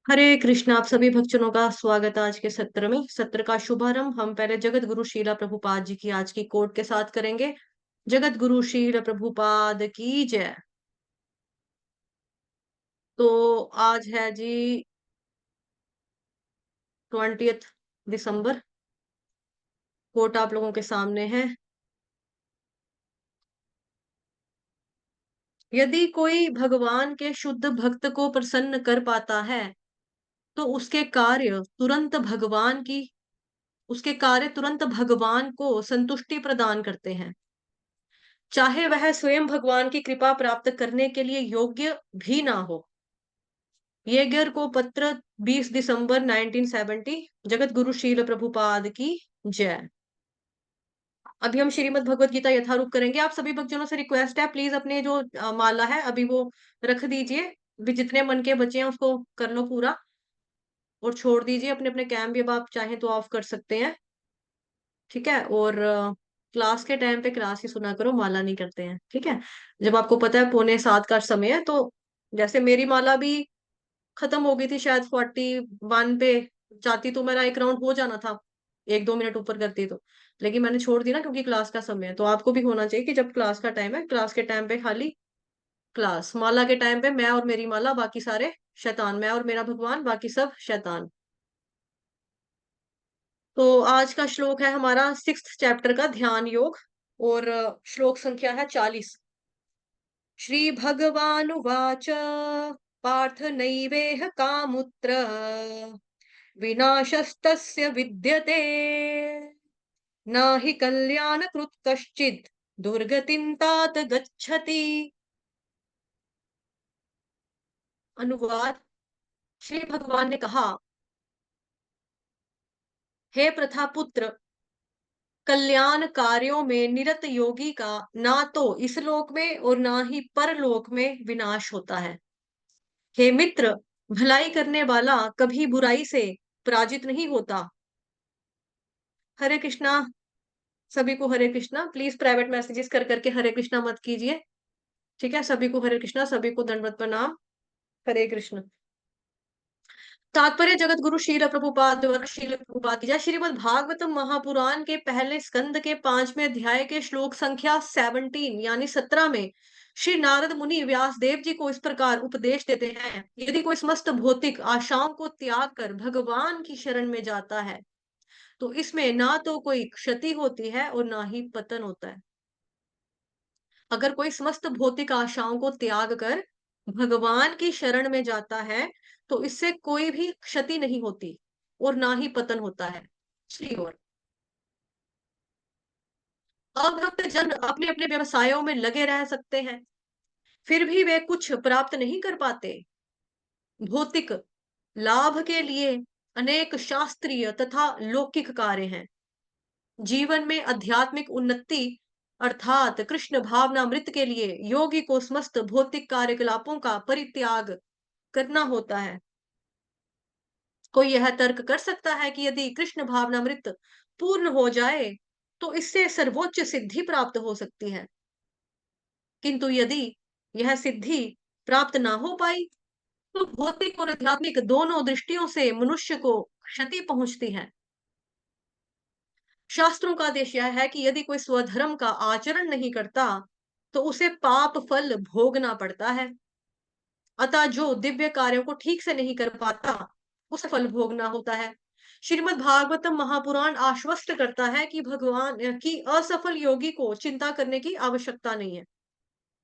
हरे कृष्ण। आप सभी भक्तजनों का स्वागत है आज के सत्र में। सत्र का शुभारंभ हम पहले जगत गुरु शीला प्रभुपाद जी की आज की कोट के साथ करेंगे। जगत गुरु शील प्रभुपाद की जय। तो आज है जी 20 दिसंबर। कोट आप लोगों के सामने है। यदि कोई भगवान के शुद्ध भक्त को प्रसन्न कर पाता है तो उसके कार्य तुरंत भगवान को संतुष्टि प्रदान करते हैं, चाहे वह स्वयं भगवान की कृपा प्राप्त करने के लिए योग्य भी ना हो। येगर को पत्र 20 दिसंबर 1970। जगत गुरु शील प्रभुपाद की जय। अभी हम श्रीमद् भगवत गीता यथारूप करेंगे। आप सभी भक्तजनों से रिक्वेस्ट है, प्लीज अपने जो माला है अभी वो रख दीजिए। अभी जितने मन के बचे हैं उसको कर लो पूरा और छोड़ दीजिए। अपने अपने कैम भी अब आप चाहें तो ऑफ कर सकते हैं। ठीक है। और क्लास के टाइम पे क्लास ही सुना करो, माला नहीं करते हैं। ठीक है। जब आपको पता है 6:45 का समय है, तो जैसे मेरी माला भी खत्म हो गई थी शायद 41 पे। चाहती तो मेरा एक राउंड हो जाना था, 1-2 मिनट ऊपर करती तो, लेकिन मैंने छोड़ दी ना क्योंकि क्लास का समय है। तो आपको भी होना चाहिए कि जब क्लास का टाइम है, क्लास के टाइम पे खाली क्लास, माला के टाइम पे मैं और मेरी माला, बाकी सारे शैतान। मैं और मेरा भगवान, बाकी सब शैतान। तो आज का श्लोक है हमारा 6th चैप्टर का ध्यान योग। और श्लोक संख्या है 40। श्री भगवानुवाच पार्थ नैवेह कामुत्र विनाशस्तस्य विद्यते न हि कल्याणकृत् कश्चित् दुर्गतिं तात गच्छति। अनुवाद। श्री भगवान ने कहा, हे प्रथापुत्र, कल्याण कार्यों में निरत योगी का ना तो इस लोक में और ना ही परलोक में विनाश होता है। हे मित्र, भलाई करने वाला कभी बुराई से पराजित नहीं होता। हरे कृष्णा। सभी को हरे कृष्णा। प्लीज प्राइवेट मैसेजेस कर करके हरे कृष्णा मत कीजिए। ठीक है। सभी को हरे कृष्णा, सभी को दंडवत प्रणाम। हरे कृष्ण। तात्पर्य जगत गुरु शील प्रभुपाद द्वारा शील प्रभुपाद की जय। श्रीमद् भागवतम महापुराण के पहले स्कंद के 5वें अध्याय के श्लोक संख्या 17 यानी 17 में श्री नारद मुनि व्यास देव जी को इस प्रकार उपदेश देते हैं, यदि कोई समस्त भौतिक आशाओं को त्याग कर भगवान की शरण में जाता है तो इसमें ना तो कोई क्षति होती है और ना ही पतन होता है। अगर कोई समस्त भौतिक आशाओं को त्याग कर भगवान की शरण में जाता है तो इससे कोई भी क्षति नहीं होती और ना ही पतन होता है। दूसरी ओर अभक्त जन अपने अपने व्यवसायों में लगे रह सकते हैं, फिर भी वे कुछ प्राप्त नहीं कर पाते। भौतिक लाभ के लिए अनेक शास्त्रीय तथा लौकिक कार्य हैं। जीवन में आध्यात्मिक उन्नति अर्थात कृष्ण भावनामृत के लिए योगी को समस्त भौतिक कार्यकलापों का परित्याग करना होता है। कोई यह तर्क कर सकता है कि यदि कृष्ण भावनामृत पूर्ण हो जाए तो इससे सर्वोच्च सिद्धि प्राप्त हो सकती है, किंतु यदि यह सिद्धि प्राप्त ना हो पाई तो भौतिक और आध्यात्मिक दोनों दृष्टियों से मनुष्य को क्षति पहुंचती है। शास्त्रों का आदेश यह है कि यदि कोई स्वधर्म का आचरण नहीं करता तो उसे पाप फल भोगना पड़ता है। अतः जो दिव्य कार्यों को ठीक से नहीं कर पाता उसे फल भोगना होता है। श्रीमद् भागवतम महापुराण आश्वस्त करता है कि भगवान की असफल योगी को चिंता करने की आवश्यकता नहीं है।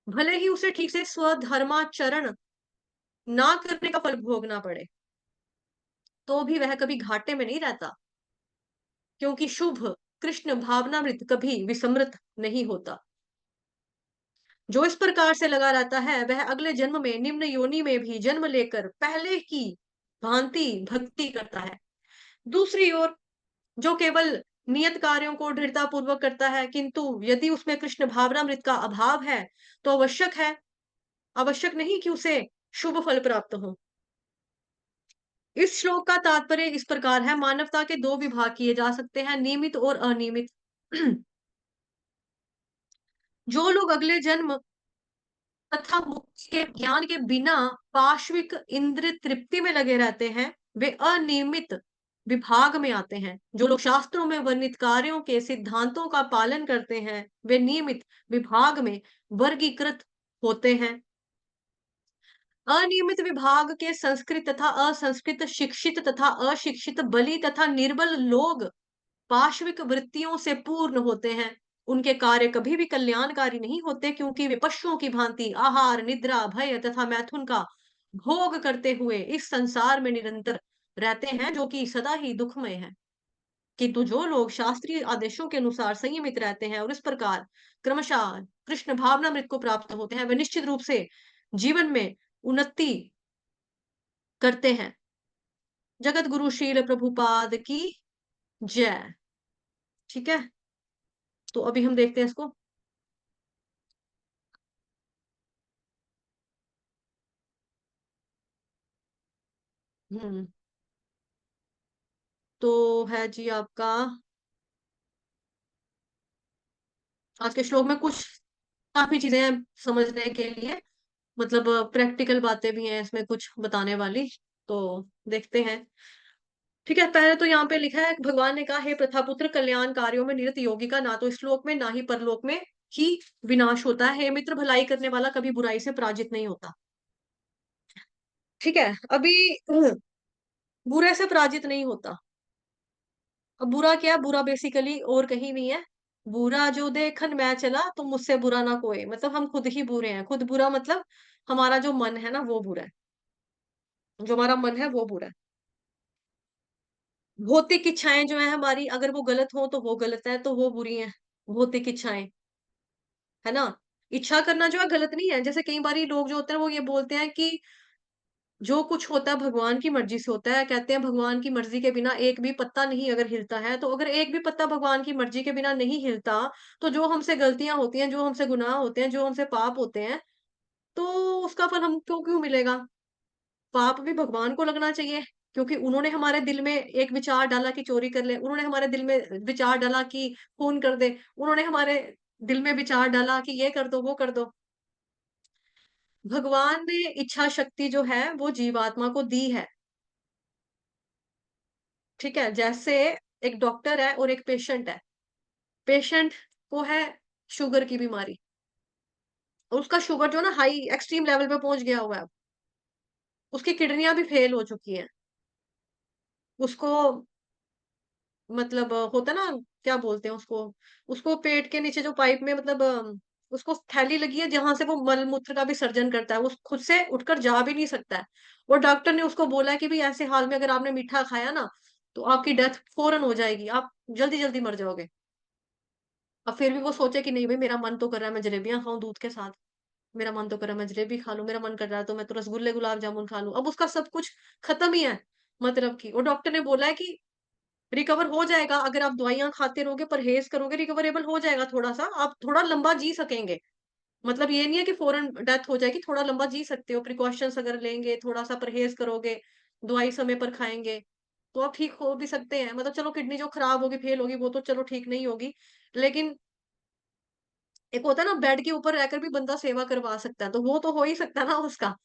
भले ही उसे ठीक से स्वधर्माचरण ना करने का फल भोगना पड़े तो भी वह कभी घाटे में नहीं रहता, क्योंकि शुभ कृष्ण भावनामृत कभी विस्मृत नहीं होता। जो इस प्रकार से लगा रहता है वह अगले जन्म में निम्न योनि में भी जन्म लेकर पहले की भांति भक्ति करता है। दूसरी ओर जो केवल नियत कार्यों को दृढ़ता पूर्वक करता है, किंतु यदि उसमें कृष्ण भावनामृत का अभाव है तो आवश्यक नहीं कि उसे शुभ फल प्राप्त हो। इस श्लोक का तात्पर्य इस प्रकार है, मानवता के दो विभाग किए जा सकते हैं, नियमित और अनियमित। जो लोग अगले जन्म तथा मुक्ति के ज्ञान के बिना पाश्विक इंद्रिय तृप्ति में लगे रहते हैं, वे अनियमित विभाग में आते हैं। जो लोग शास्त्रों में वर्णित कार्यों के सिद्धांतों का पालन करते हैं, वे नियमित विभाग में वर्गीकृत होते हैं। अनियमित विभाग के संस्कृत तथा असंस्कृत, शिक्षित तथा अशिक्षित, बलि तथा निर्बल लोग पाश्विक वृत्तियों से पूर्ण होते हैं। उनके कार्य कभी भी कल्याणकारी नहीं होते, क्योंकि वे पशुओं की भांति आहार, निद्रा, भय तथा मैथुन का भोग करते हुए इस संसार में निरंतर रहते हैं, जो कि सदा ही दुखमय है। किंतु जो लोग शास्त्रीय आदेशों के अनुसार संयमित रहते हैं और इस प्रकार क्रमशः कृष्ण भावनामृत को प्राप्त होते हैं, वे निश्चित रूप से जीवन में उन्नति करते हैं। जगत गुरु शील प्रभुपाद की जय। ठीक है, तो अभी हम देखते हैं इसको। हम्म तो है जी आपका आज के श्लोक में कुछ काफी चीजें हैं समझने के लिए, मतलब प्रैक्टिकल बातें भी हैं इसमें कुछ बताने वाली। तो देखते हैं। ठीक है, पहले तो यहाँ पे लिखा है, भगवान ने कहा, हे प्रथापुत्र, कल्याण कार्यों में निरत योगी का ना तो इस लोक में ना ही परलोक में ही विनाश होता है। हे मित्र, भलाई करने वाला कभी बुराई से पराजित नहीं होता। ठीक है, अभी बुरे से पराजित नहीं होता। अब बुरा क्या है? बुरा बेसिकली और कहीं नहीं है। बुरा जो देखन मैं चला, तो मुझसे बुरा ना कोई, मतलब हम खुद ही बुरे हैं। खुद बुरा मतलब हमारा जो मन है ना, वो बुरा है। जो हमारा मन है वो बुरा है। भौतिक इच्छाएं जो है हमारी, अगर वो गलत हो तो वो गलत है, तो वो बुरी है। भौतिक इच्छाएं, है ना। इच्छा करना जो है गलत नहीं है। जैसे कई बारी लोग जो होते हैं वो ये बोलते हैं कि जो कुछ होता है भगवान की मर्जी से होता है। कहते हैं भगवान की मर्जी के बिना एक भी पत्ता नहीं अगर हिलता है, तो अगर एक भी पत्ता भगवान की मर्जी के बिना नहीं हिलता, तो जो हमसे गलतियां होती हैं, जो हमसे गुनाह होते हैं, जो हमसे पाप होते हैं, तो उसका फल हमको क्यों मिलेगा? पाप भी भगवान को लगना चाहिए, क्योंकि उन्होंने हमारे दिल में एक विचार डाला कि चोरी कर ले, उन्होंने हमारे दिल में विचार डाला कि खून कर दे, उन्होंने हमारे दिल में विचार डाला कि ये कर दो, वो कर दो। भगवान ने इच्छा शक्ति जो है वो जीवात्मा को दी है। ठीक है, जैसे एक डॉक्टर है और एक पेशेंट है। पेशेंट को है शुगर की बीमारी, और उसका शुगर जो ना हाई एक्सट्रीम लेवल पे पहुंच गया हुआ है। उसकी किडनियां भी फेल हो चुकी हैं। उसको मतलब होता ना, क्या बोलते हैं उसको, उसको पेट के नीचे जो पाइप में, मतलब उसको थैली लगी है जहां से वो मल मूत्र का विसर्जन करता है। वो खुद से उठकर जा भी नहीं सकता है। और डॉक्टर ने उसको बोला है कि भाई ऐसे हाल में अगर आपने मीठा खाया ना, तो आपकी डेथ फौरन हो जाएगी, आप जल्दी जल्दी मर जाओगे। अब फिर भी वो सोचे कि नहीं भाई, मेरा मन तो कर रहा है मैं जलेबियां खाऊं दूध के साथ, मेरा मन तो कर रहा है मैं जलेबी खा लूं, मेरा मन कर रहा है तो मैं तो रसगुल्ले गुलाब जामुन खा लूं। अब उसका सब कुछ खत्म ही है, मतलब की। और डॉक्टर ने बोला है कि रिकवर हो जाएगा, अगर आप दवाइयां खाते रहोगे, परहेज करोगे, रिकवरेबल हो जाएगा। थोड़ा सा आप थोड़ा लंबा जी सकेंगे। मतलब ये नहीं है कि फौरन डेथ हो जाएगी, थोड़ा लंबा जी सकते हो, प्रिकॉशंस अगर लेंगे, थोड़ा सा परहेज करोगे, दवाई समय पर खाएंगे, तो आप ठीक हो भी सकते हैं। मतलब चलो, किडनी जो खराब होगी, फेल होगी, वो तो चलो ठीक नहीं होगी, लेकिन एक होता है ना, बेड के ऊपर रहकर भी बंदा सेवा करवा सकता है, तो वो तो हो ही सकता है ना उसका।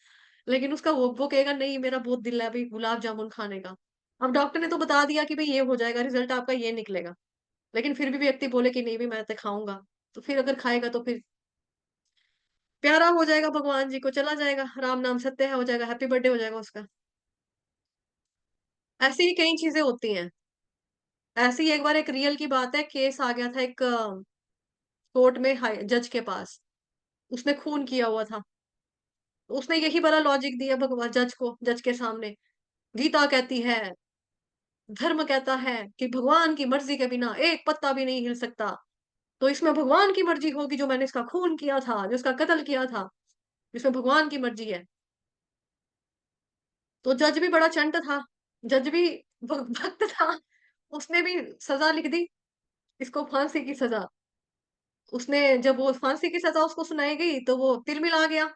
लेकिन उसका वो कहेगा नहीं, मेरा बहुत दिल है अभी गुलाब जामुन खाने का। अब डॉक्टर ने तो बता दिया कि भाई ये हो जाएगा, रिजल्ट आपका ये निकलेगा। लेकिन फिर भी व्यक्ति बोले कि नहीं भी मैं तो खाऊंगा, तो फिर अगर खाएगा तो फिर प्यारा हो जाएगा, भगवान जी को चला जाएगा, राम नाम सत्य है हो जाएगा, हैप्पी बर्थडे हो जाएगा उसका। ऐसी ही कई चीजें होती हैं। ऐसी ही एक बार एक रियल की बात है, केस आ गया था एक कोर्ट में, जज के पास। उसने खून किया हुआ था। उसने यही वाला लॉजिक दिया भगवान जज को, जज के सामने। गीता कहती है, धर्म कहता है कि भगवान की मर्जी के बिना एक पत्ता भी नहीं हिल सकता। तो इसमें भगवान की मर्जी होगी, जो मैंने इसका खून किया था, जो इसका कत्ल किया था, इसमें भगवान की मर्जी है। तो जज भी बड़ा चंट था। जज भी भक्त था। उसने भी सजा लिख दी, इसको फांसी की सजा। उसने जब वो फांसी की सजा उसको सुनाई गई, तो वो तिलमिला गया,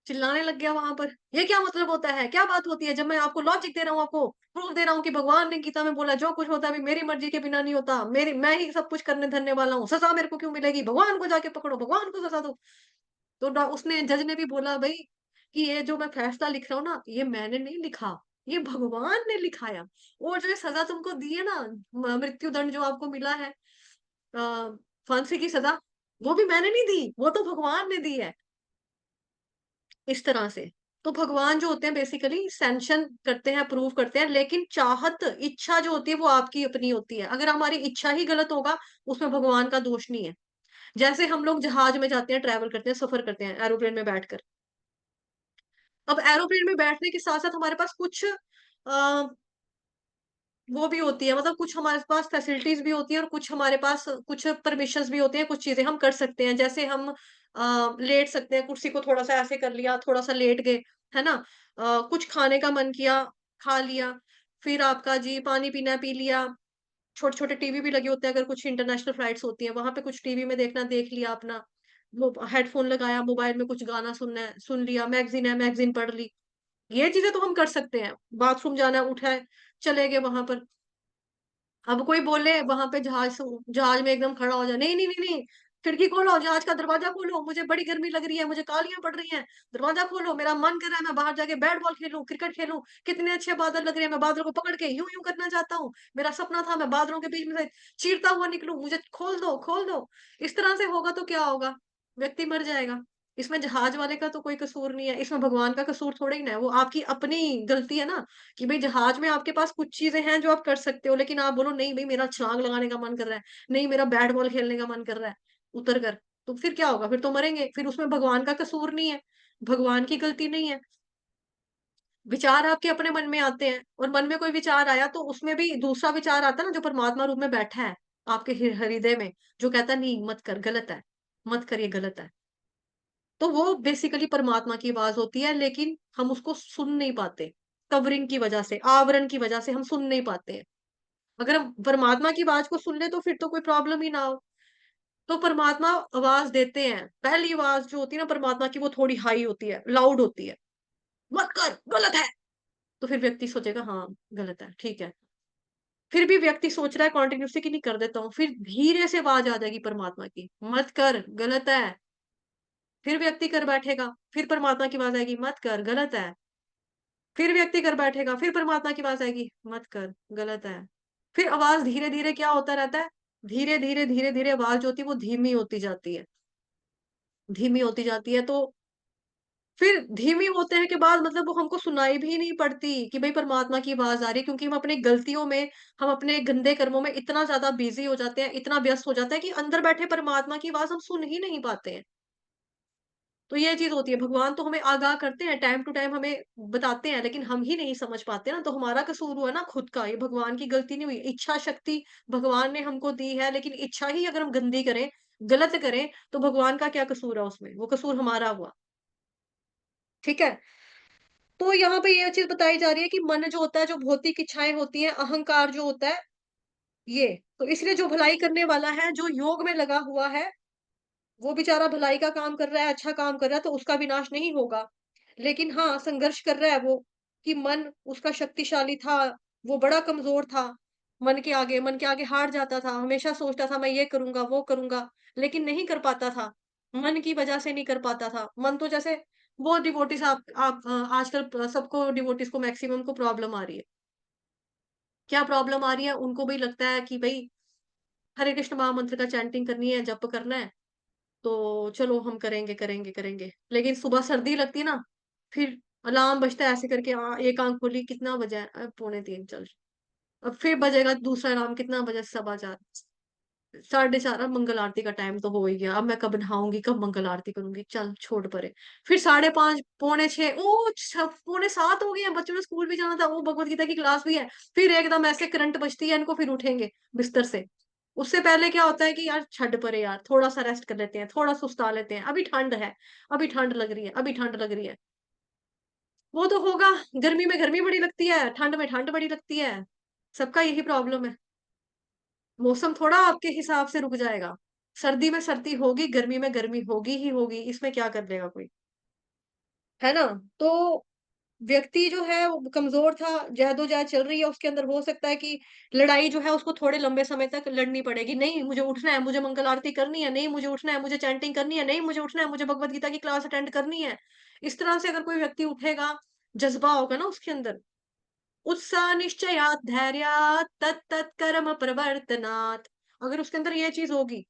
चिल्लाने लग गया वहां पर। ये क्या मतलब होता है, क्या बात होती है, जब मैं आपको लॉजिक दे रहा हूँ, आपको प्रूफ दे रहा हूँ कि भगवान ने गीता में बोला जो कुछ होता है अभी मेरी मर्जी के बिना नहीं होता, मेरी मैं ही सब कुछ करने धरने वाला हूँ, सजा मेरे को क्यों मिलेगी, भगवान को जाके पकड़ो, भगवान को सजा दो। तो डॉ उसने जज ने भी बोला भई कि ये जो मैं फैसला लिख रहा हूँ ना, ये मैंने नहीं लिखा, ये भगवान ने लिखाया। और जो ये सज़ा तुमको दी है ना, मृत्यु दंड जो आपको मिला है, फांसी की सज़ा, वो भी मैंने नहीं दी, वो तो भगवान ने दी है। इस तरह से। तो भगवान जो होते हैं बेसिकली सैंक्शन करते हैं, अप्रूव करते हैं, लेकिन चाहत, इच्छा जो होती है वो आपकी अपनी होती है। अगर हमारी इच्छा ही गलत होगा, उसमें भगवान का दोष नहीं है। जैसे हम लोग जहाज में जाते हैं, ट्रैवल करते हैं, सफ़र करते हैं एरोप्लेन में बैठकर। अब एरोप्लेन में बैठने के साथ-साथ हमारे पास कुछ वो भी होती है, मतलब कुछ हमारे पास फैसिलिटीज़ भी होती हैं और कुछ हमारे पास कुछ परमिशंस भी होते हैं, कुछ चीज़ें हम कर सकते हैं। जैसे हम लेट सकते हैं, कुर्सी को थोड़ा-सा ऐसे कर लिया, थोड़ा-सा लेट गए, है ना? कुछ खाने का मन किया, खा लिया, फिर आपका जी पानी पीना है, पी लिया। छोटे-छोटे टीवी भी लगे होते हैं, अगर कुछ इंटरनेशनल फ्लाइट्स होती हैं, वहाँ पे कुछ टीवी में देखना, देख लिया अपना। वो हेडफ़ोन लगाया, मोबाइल में कुछ गाना सुनना है, सुन लिया, मैगज़ीन है, मैगज़ीन पढ़ ली। ये चीज़ें तो हम कर सकते हैं। बाथरूम जाना है, उठा है, चले गए वहाँ पर। अब कोई बोले वहाँ पे जहाज में एकदम खड़ा हो जाए, "नहीं, नहीं, नहीं, नहीं, खिड़की खोलो, जहाज का दरवाज़ा खोलो, मुझे बड़ी गर्मी लग रही है, मुझे कालियाँ पड़ रही हैं, दरवाज़ा खोलो, मेरा मन कर रहा है मैं बाहर जाके बैट बॉल खेलूँ, क्रिकेट खेलूँ, कितने अच्छे बादल लग रहे हैं, मैं बादलों को पकड़ के यूँ-यूँ करना चाहता हूँ, मेरा सपना था मैं बादलों के बीच में से चीरता हुआ निकलूँ, मुझे खोल दो, खोल दो।" इस तरह से होगा तो क्या होगा? व्यक्ति मर जाएगा। इसमें जहाज वाले का तो कोई कसूर नहीं है, इसमें भगवान का कसूर थोड़ा ही ना है, वो आपकी अपनी गलती है ना। कि भई जहाज में आपके पास कुछ चीज़ें हैं जो आप कर सकते हो, लेकिन आप बोलो नहीं भई मेरा छलांग लगाने का मन कर रहा है, नहीं मेरा बैट बॉल खेलने का मन कर रहा है, उतर कर। तो फिर क्या होगा? फिर तो मरेंगे, फिर उसमें भगवान का कसूर नहीं है, भगवान की गलती नहीं है। विचार आपके अपने मन में आते हैं और मन में कोई विचार आया तो उसमें भी दूसरा विचार आता है ना जो परमात्मा रूप में बैठा है, आपके हृदय में, जो कहता है नहीं मत कर, गलत है, मत कर ये गलत है। तो वो बेसिकली परमात्मा की आवाज़ होती है, लेकिन हम उसको सुन नहीं पाते। कवरिंग की वज़ह से, आवरण की वज़ह से हम सुन नहीं पाते हैं। अगर हम परमात्मा की आवाज़ को सुन लें तो फिर तो कोई प्रॉब्लम ही ना हो। तो परमात्मा आवाज़ देते हैं। पहली आवाज़ जो होती है ना परमात्मा की, वो थोड़ी हाई होती है, लाउड होती है। "मत कर, गलत है।" तो फिर व्यक्ति सोचेगा हाँ, गलत है, ठीक है। फिर भी व्यक्ति सोच रहा है कंटीन्यूअसली कि नहीं कर देता हूँ, फिर धीरे से आवाज़ आ जाएगी परमात्मा की, "मत कर, गलत है।" फिर व्यक्ति कर बैठेगा, फिर परमात्मा की आवाज़ आएगी, "मत कर, गलत है।" फिर व्यक्ति कर बैठेगा, फिर परमात्मा की आवाज़ आएगी, "मत कर, गलत है।" फिर आवाज़ धीरे-धीरे क्या होता रहता है, धीरे-धीरे, धीरे-धीरे आवाज़ जो होती है वो धीमी होती जाती है। धीमी होती जाती है तो फिर धीमी होते हैं के बाद मतलब वो हमको सुनाई भी नहीं पड़ती कि भई परमात्मा की आवाज़ आ रही है, क्योंकि हम अपनी गलतियों में, हम अपने गंदे कर्मों में इतना ज़्यादा बिज़ी हो जाते हैं, इतना व्यस्त हो जाते हैं कि अंदर बैठे परमात्मा की आवाज़ हम सुन ही नहीं पाते हैं। तो ये चीज़ होती है, भगवान तो हमें आगाह करते हैं, टाइम टू टाइम हमें बताते हैं, लेकिन हम ही नहीं समझ पाते ना, तो हमारा कसूर हुआ ना खुद का, ये भगवान की गलती नहीं हुई। इच्छा शक्ति भगवान ने हमको दी है, लेकिन इच्छा ही अगर हम गंदी करें, गलत करें, तो भगवान का क्या कसूर है उसमें? वो कसूर हमारा हुआ, ठीक है? तो यहाँ पे ये चीज़ बताई जा रही है कि मन जो होता है, जो भौतिक इच्छाएँ होती हैं, अहंकार जो होता है, ये। तो इसलिए जो भलाई करने वाला है, जो योग में लगा हुआ है, वो बेचारा भलाई का काम कर रहा है, अच्छा काम कर रहा है, तो उसका विनाश नहीं होगा। लेकिन हाँ, संघर्ष कर रहा है वो, कि मन उसका शक्तिशाली था, वो बड़ा कमज़ोर था, मन के आगे हार जाता था, हमेशा सोचता था मैं ये करूँगा, वो करूँगा, लेकिन नहीं कर पाता था। मन की वजह से नहीं कर पाता था। मन तो जैसे वो डिवोटीज़ आप आजकल सबको डिवोटीज़ को मैक्सिमम को प्रॉब्लम आ रही है। क्या प्रॉब्लम आ रही है? उनको भी लगता है कि भई हरे कृष्ण महामंत्र का चैंटिंग करनी है, जप करना है, तो चलो हम करेंगे, करेंगे, करेंगे। लेकिन सुबह सर्दी लगती है ना, फिर अलार्म बजता है ऐसे करके, एक आँख खोली, कितना बजा है? पौने 3 चल। अब फिर बजेगा दूसरा अलार्म, कितना बजा? सवा 4, साढ़े 4, अब मंगल आरती का टाइम तो हो ही गया। अब मैं कब नहाऊँगी, कब मंगल आरती करूँगी? चल छोड़ परे। फिर साढ़े 5, पौने 6, ओह! पौने 7 हो गए हैं, बच्चों ने स्कूल भी जाना था, ओह! भगवत गीता की क्लास भी है। फिर एकदम ऐसे करंट बजती है इनको, फिर उठेंगे बिस्तर से। उससे पहले क्या होता है कि यार छੱਡ परे यार, थोड़ा-सा रेस्ट कर लेते हैं, थोड़ा सुस्ता लेते हैं, अभी ठंड है, अभी ठंड लग रही है, अभी ठंड लग रही है। वो तो होगा, गर्मी में गर्मी बड़ी लगती है, ठंड में ठंड बड़ी लगती है। सबका यही प्रॉब्लम है। मौसम थोड़ा आपके हिसाब से रुक जाएगा। सर्दी में सर्दी होगी, गर्मी में गर्मी होगी ही होगी, इसमें क्या कर लेगा कोई, है ना? तो व्यक्ति जो है वो कमज़ोर था, जहदोजहद चल रही है उसके अंदर, हो सकता है कि लड़ाई जो है उसको थोड़े लंबे समय तक लड़नी पड़ेगी। नहीं, मुझे उठना है, मुझे मंगल आरती करनी है, नहीं मुझे उठना है, मुझे चैंटिंग करनी है, नहीं मुझे उठना है, मुझे भगवत गीता की क्लास अटेंड करनी है। इस तरह से अगर कोई व्यक्ति उठेगा, जज़्बा होगा ना उसके अंदर, उत्साह निश्चयात् धैर्यात् तत्तत् कर्म प्रवर्तनात्। अगर उसके अंदर ये चीज़ होगी,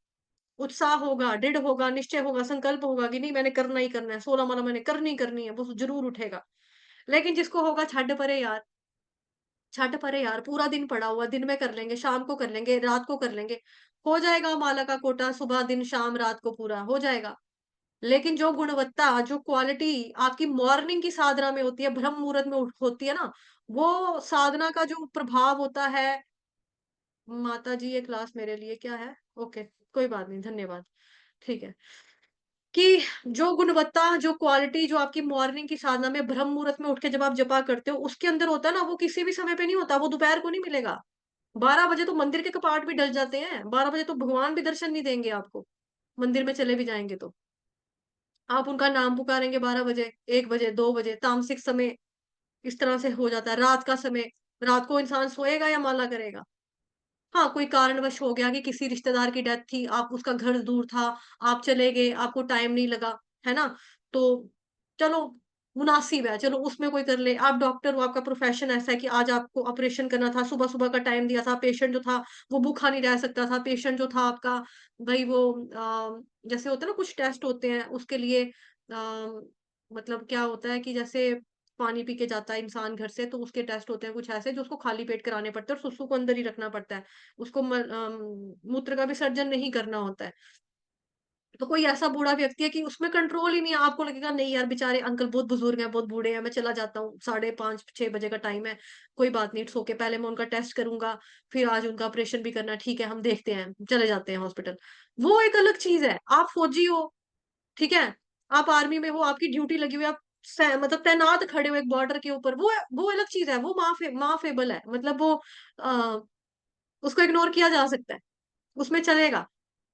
उत्साह होगा, दृढ़ होगा, निश्चय होगा, संकल्प होगा कि नहीं मैंने करना ही करना है, 16 माला मैंने करनी ही करनी है, वो ज़रूर उठेगा। लेकिन जिसको होगा छठ परे यार, पूरा दिन पड़ा हुआ, दिन में कर लेंगे, शाम को कर लेंगे, रात को कर लेंगे, हो जाएगा माला का कोटा सुबह, दिन, शाम, रात को पूरा हो जाएगा। लेकिन जो गुणवत्ता, जो क्वालिटी आपकी मॉर्निंग की साधना में होती है, ब्रह्म मुहूर्त में होती है ना, वो साधना का जो प्रभाव होता है, माताजी ये क्लास मेरे लिए क्या है? ओके, कोई बात नहीं, धन्यवाद। ठीक है। कि जो गुणवत्ता, जो क्वालिटी जो आपकी मॉर्निंग की साधना में ब्रह्म मुहूर्त में उठ के जब आप जपा करते हो, उसके अंदर होता है ना, वो किसी भी समय पे नहीं होता, वो दोपहर को नहीं मिलेगा। 12 बजे तो मंदिर के कपाट भी डल जाते हैं, 12 बजे तो भगवान भी दर्शन नहीं देंगे आपको, मंदिर में चले भी जाएँगे तो। आप उनका नाम पुकारेंगे 12 बजे, 1 बजे, 2 बजे, तामसिक समय इस तरह से हो जाता है। रात का समय, रात को इंसान सोएगा या माला करेगा? हाँ, कोई कारणवश हो गया कि किसी रिश्तेदार की डेथ थी, आप उसका घर दूर था, आप चले गए, आपको टाइम नहीं लगा, है ना? तो चलो मुनासिब है, चलो उसमें कोई कर ले। आप डॉक्टर हो, आपका प्रोफ़ेशन ऐसा है कि आज आपको ऑपरेशन करना था, सुबह-सुबह का टाइम दिया था, पेशेंट जो था वो भूखा नहीं रह सकता था, पेशेंट जो था आपका भई वो जैसे होता है ना कुछ टेस्ट होते हैं उसके लिए मतलब क्या होता है कि जैसे पानी पी के जाता है इंसान घर से तो उसके टेस्ट होते हैं कुछ ऐसे जो उसको खाली पेट कराने पड़ते हैं और सुसु को अंदर ही रखना पड़ता है। उसको मूत्र का विसर्जन नहीं करना होता है। तो कोई ऐसा बूढ़ा व्यक्ति है कि उसमें कंट्रोल ही नहीं है, आपको लगेगा नहीं यार बेचारे अंकल बहुत बुजुर्ग हैं, बहुत बूढ़े हैं, मैं चला जाता हूँ, 5:30 6 बजे का टाइम है, कोई बात नहीं सो के पहले मैं उनका टेस्ट करूँगा, फिर आज उनका ऑपरेशन भी करना है, ठीक है हम देखते हैं, चले जाते हैं हॉस्पिटल। वो एक अलग चीज़ है, आप फौजी हो, ठीक है? आप आर्मी में हो, आपकी ड्यूटी लगी हुई है, आप मतलब तैनात खड़े हो एक बॉर्डर के ऊपर, वो अलग चीज़ है, वो माफ़ेबल है, मतलब वो अ, उसको इग्नोर किया जा सकता है, उसमें चलेगा।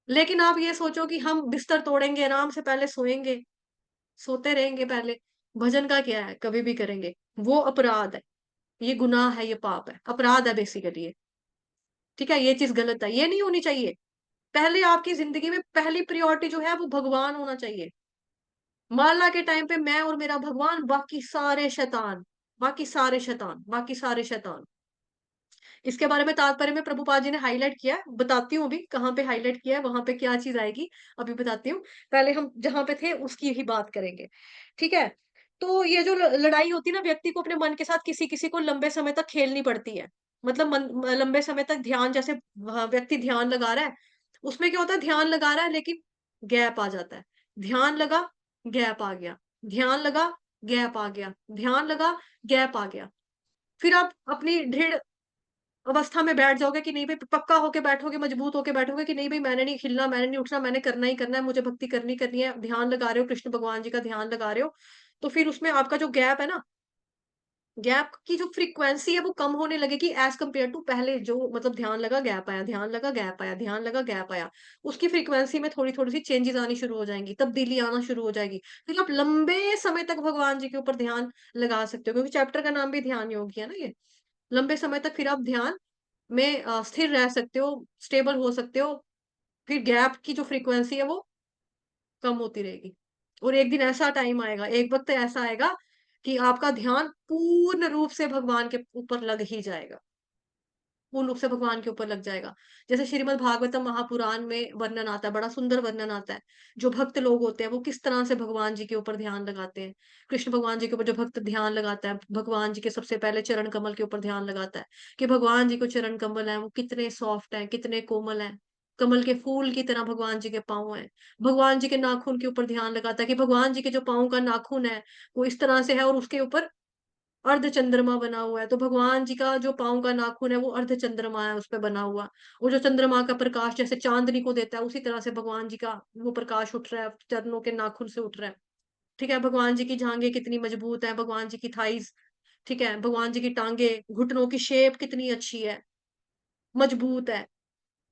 लेकिन आप ये सोचो कि हम बिस्तर तोड़ेंगे, आराम से पहले सोएँगे, सोते रहेंगे पहले, भजन का क्या है, कभी भी करेंगे, वो अपराध है, ये गुनाह है, ये पाप है, अपराध है बेसिकली ये, ठीक है? ये चीज़ गलत है, ये नहीं होनी चाहिए। पहले आपकी ज़िंदगी में पहली प्रायोरिटी जो है वो भगवान होना चाहिए। माला के टाइम पे मैं और मेरा भगवान, बाकी सारे शैतान, बाकी सारे शैतान। इसके बारे में तात्पर्य में प्रभुपाद जी ने हाइलाइट किया है, बताती हूँ अभी कहाँ पे हाइलाइट किया है, वहाँ पे क्या चीज़ आएगी, अभी बताती हूँ। पहले हम जहाँ पे थे उसकी ही बात करेंगे, ठीक है? तो ये जो ल लड़ाई होती है ना व्यक्ति को अपने मन के साथ किसी-किसी को लंबे समय तक खेलनी पड़ती है। मतलब लंबे समय तक ध्यान जैसे व्यक्ति ध्यान लगा रहा है, उसमें क्या होता है ध्यान लगा रहा है लेकिन गैप आ जाता है। ध्यान लगा, गैप आ गया, ध्यान लगा, गैप आ गया, ध्यान लगा, गैप आ गया। फिर आप अपनी दृढ़ अवस्था में बैठ जाओगे कि नहीं भई पक्का होके बैठोगे, मजबूत होके बैठोगे कि नहीं भई मैंने नहीं हिलना, मैंने नहीं उठना, मैंने करना ही करना है, मुझे भक्ति करनी करनी है, ध्यान लगा रहे हो, कृष्ण भगवान जी का ध्यान लगा रहे हो, तो फिर उसमें आपका जो गैप है ना, गैप की जो फ्रीक्वेंसी है वो कम होने लगेगी एज़ कम्पेयर टू पहले जो मतलब ध्यान लगा, गैप आया, ध्यान लगा, गैप आया, ध्यान लगा, गैप आया। उसकी फ्रीक्वेंसी में थोड़ी-थोड़ी सी चेंजेज़ आनी शुरू हो जाएँगी, तब्दीली आना शुरू हो जाएगी। फिर आप लंबे समय तक भगवान जी के ऊपर ध्यान लगा सकते हो क्योंकि चैप्टर का नाम भी ध्यान योग ही है ना ये। लंबे समय तक फिर आप ध्यान में स्थिर रह सकते हो, स्टेबल हो सकते हो, फिर गैप की जो फ्रीक्वेंसी है वो कम होती रहेगी। और एक दिन ऐसा टाइम आएगा, एक वक़्त ऐसा आएगा कि आपका ध्यान पूर्ण रूप से भगवान के ऊपर लग ही जाएगा। पूर्ण रूप से भगवान के ऊपर लग जाएगा। जैसे श्रीमद् भागवतम महापुराण में वर्णन आता है, बड़ा सुंदर वर्णन आता है। जो भक्त लोग होते हैं, वो किस तरह से भगवान जी के ऊपर ध्यान लगाते हैं। कृष्ण भगवान जी के ऊपर जो भक्त ध्यान लगाता है, भगवान जी के सबसे पहले चरण कमल के ऊपर ध्यान लगाता है, कि भगवान जी को चरण कमल हैं, वो कितने सॉफ्ट हैं, कितने कोमल हैं। कमल के फूल की तरह भगवान जी के पाँव हैं। भगवान जी के नाखून के ऊपर ध्यान लगाता है कि भगवान जी के जो पाँव का नाखून है, वो इस तरह से है और उसके ऊपर अर्ध चंद्रमा बना हुआ है, तो भगवान जी का जो पाँव का नाखून है वो अर्ध चंद्रमा है उसपे बना हुआ। और जो चंद्रमा का प्रकाश जैसे चाँदनी को देता है, उसी तरह से भगवान जी का वो प्रकाश उठ रहा है, चरणों के नाखून से उठ रहा है। ठीक है? भगवान जी की जाँघें कितनी मजबूत हैं, भगवान जी की थाइज़, ठीक है? भगवान जी की टाँगें, घुटनों की शेप कितनी अच्छी है, मजबूत है।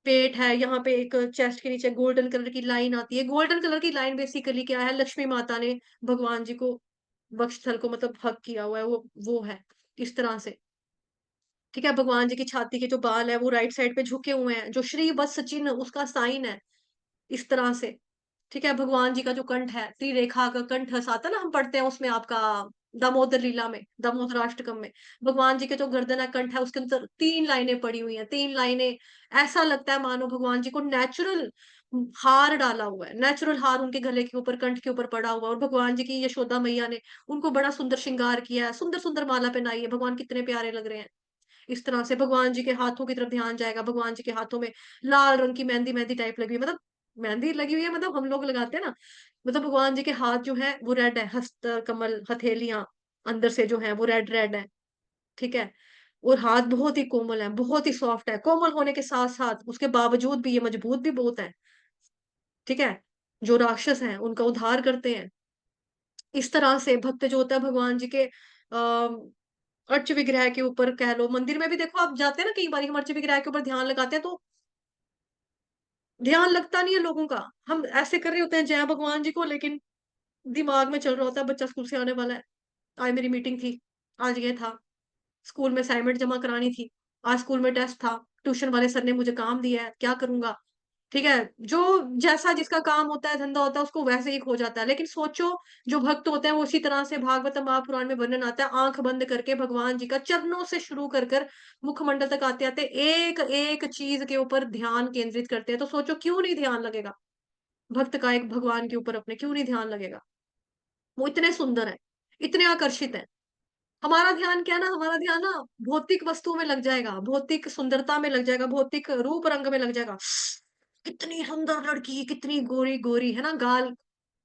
पेट है, यहाँ पे एक चेस्ट के नीचे गोल्डन कलर की लाइन आती है। गोल्डन कलर की लाइन बेसिकली क्या है, लक्ष्मी माता ने भगवान जी को वक्षस्थल को मतलब हग किया हुआ है, वो है, इस तरह से। ठीक है? भगवान जी की छाती के जो बाल हैं, वो राइट साइड पे झुके हुए हैं, जो श्री वत्स चिन्ह उसका साइन है, इस तरह से। ठीक है? भगवान जी का जो कंठ है, त्रिरेखा का कंठ आता है ना, हम पढ़ते हैं उसमें आपका दामोदर लीला में, दामोदराष्टकम में। भगवान जी के जो गर्दन है, कंठ है, उसके अंदर 3 लाइनें पड़ी हुई हैं, 3 लाइनें। ऐसा लगता है मानो भगवान जी को नेचुरल हार डाला हुआ है, नेचुरल हार उनके गले के ऊपर, कंठ के ऊपर पड़ा हुआ है और भगवान जी की यशोदा मैया ने उनको बड़ा सुंदर श्रृंगार किया है, सुंदर-सुंदर माला पहनाई है, भगवान कितने प्यारे लग रहे हैं। इस तरह से भगवान जी के हाथों की तरफ ध्यान जाएगा, भगवान जी के हाथों में लाल रंग की मेहंदी-मेहंदी टाइप लगी हुई है, मतलब मेहंदी लगी हुई है मतलब हम लोग लगाते हैं ना, मतलब भगवान जी के हाथ जो हैं वो रेड है, हस्त कमल, हथेलियाँ अंदर से जो हैं वो रेड-रेड हैं, ठीक है? और हाथ बहुत ही कोमल हैं, बहुत ही सॉफ्ट है, कोमल होने के साथ-साथ उसके बावजूद भी ये मजबूत भी बहुत हैं, ठीक है? जो राक्षस हैं उनका उद्धार करते हैं। इस तरह से भक्त जो होता है भगवान जी के अर्च विग्रह के ऊपर कह लो, मंदिर में भी देखो आप जाते हैं ना कई बारी हम अर्च विग्रह के ऊपर ध्यान लगाते हैं तो ध्यान लगता नहीं है लोगों का। हम ऐसे कर रहे होते हैं जय भगवान जी को लेकिन दिमाग में चल रहा होता है बच्चा स्कूल से आने वाला है। आज मेरी मीटिंग थी, आज ये था, स्कूल में असाइनमेंट जमा करानी थी, आज स्कूल में टेस्ट था, ट्यूशन वाले सर ने मुझे काम दिया है, क्या करूँगा? ठीक है? जो जैसा जिसका काम होता है, धंधा होता है, उसको वैसे ही खो जाता है। लेकिन सोचो, जो भक्त होते हैं, वो उसी तरह से भागवतम महापुराण में वर्णन आता है, आँख बंद करके भगवान जी का चरणों से शुरू कर मुखमंडल तक आते-आते एक-एक चीज़ के ऊपर ध्यान केंद्रित करते हैं। तो सोचो क्यों नहीं ध्यान लगेगा? भक्त का एक भगवान के ऊपर अपने क्यों नहीं ध्यान लगेगा? वो इतने सुंदर हैं, इतने आकर्षित हैं। हमारा ध्यान क्या है ना, हमारा ध्यान ना भौतिक वस्तुओं में लग जाएगा, भौतिक सुंदरता में लग जाएगा, भौतिक रूप रंग में लग जाएगा। कितनी सुंदर लड़की, कितनी गोरी-गोरी, है ना? गाल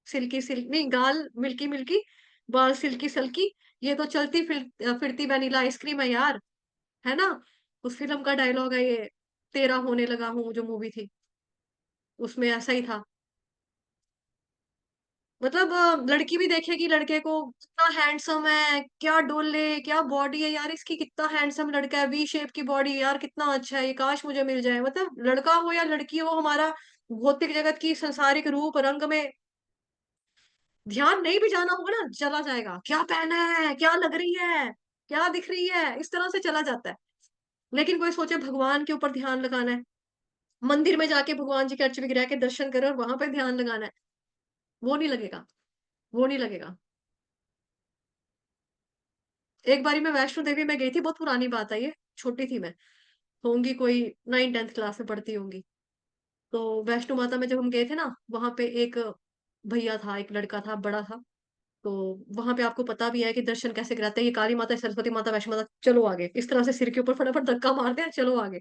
सिल्की सिल्क नहीं, गाल मिल्की-मिल्की, बाल सिल्की-सल्की, ये तो चलती फिरती वैनिला आइसक्रीम है यार, है ना? उस फ़िल्म का डायलॉग है ये, तेरा होने लगा हूँ जो मूवी थी, उसमें ऐसा ही था। मतलब लड़की भी देखेगी लड़के को, कितना हैंडसम है, क्या डोले, क्या बॉडी है यार इसकी, कितना हैंडसम लड़का है, वी शेप की बॉडी यार कितना अच्छा है, ये काश मुझे मिल जाए। मतलब लड़का हो या लड़की हो, हमारा भौतिक जगत की सांसारिक रूप रंग में ध्यान नहीं भी जाना होगा ना, चला जाएगा। क्या पहना है, क्या लग रही है, क्या दिख रही है, इस तरह से चला जाता है। लेकिन कोई सोचे भगवान के ऊपर ध्यान लगाना है, मंदिर में जाके भगवान जी के अर्च विग्रह के दर्शन करें और वहां पे ध्यान लगाना है, वो नहीं लगेगा, वो नहीं लगेगा। एक बारी मैं वैष्णो देवी में गई थी, बहुत पुरानी बात है ये, छोटी थी मैं, होंगी कोई 9th-10th क्लास में पढ़ती होंगी। तो वैष्णो माता में जब हम गए थे ना, वहाँ पे एक भैया था, एक लड़का था, बड़ा था। तो वहाँ पे आपको पता भी है कि दर्शन कैसे कराते हैं, ये काली माता, सरस्वती माता, वैष्णो माता, चलो आगे। इस तरह से सिर के ऊपर फटाफट धक्का मारते हैं, चलो आगे।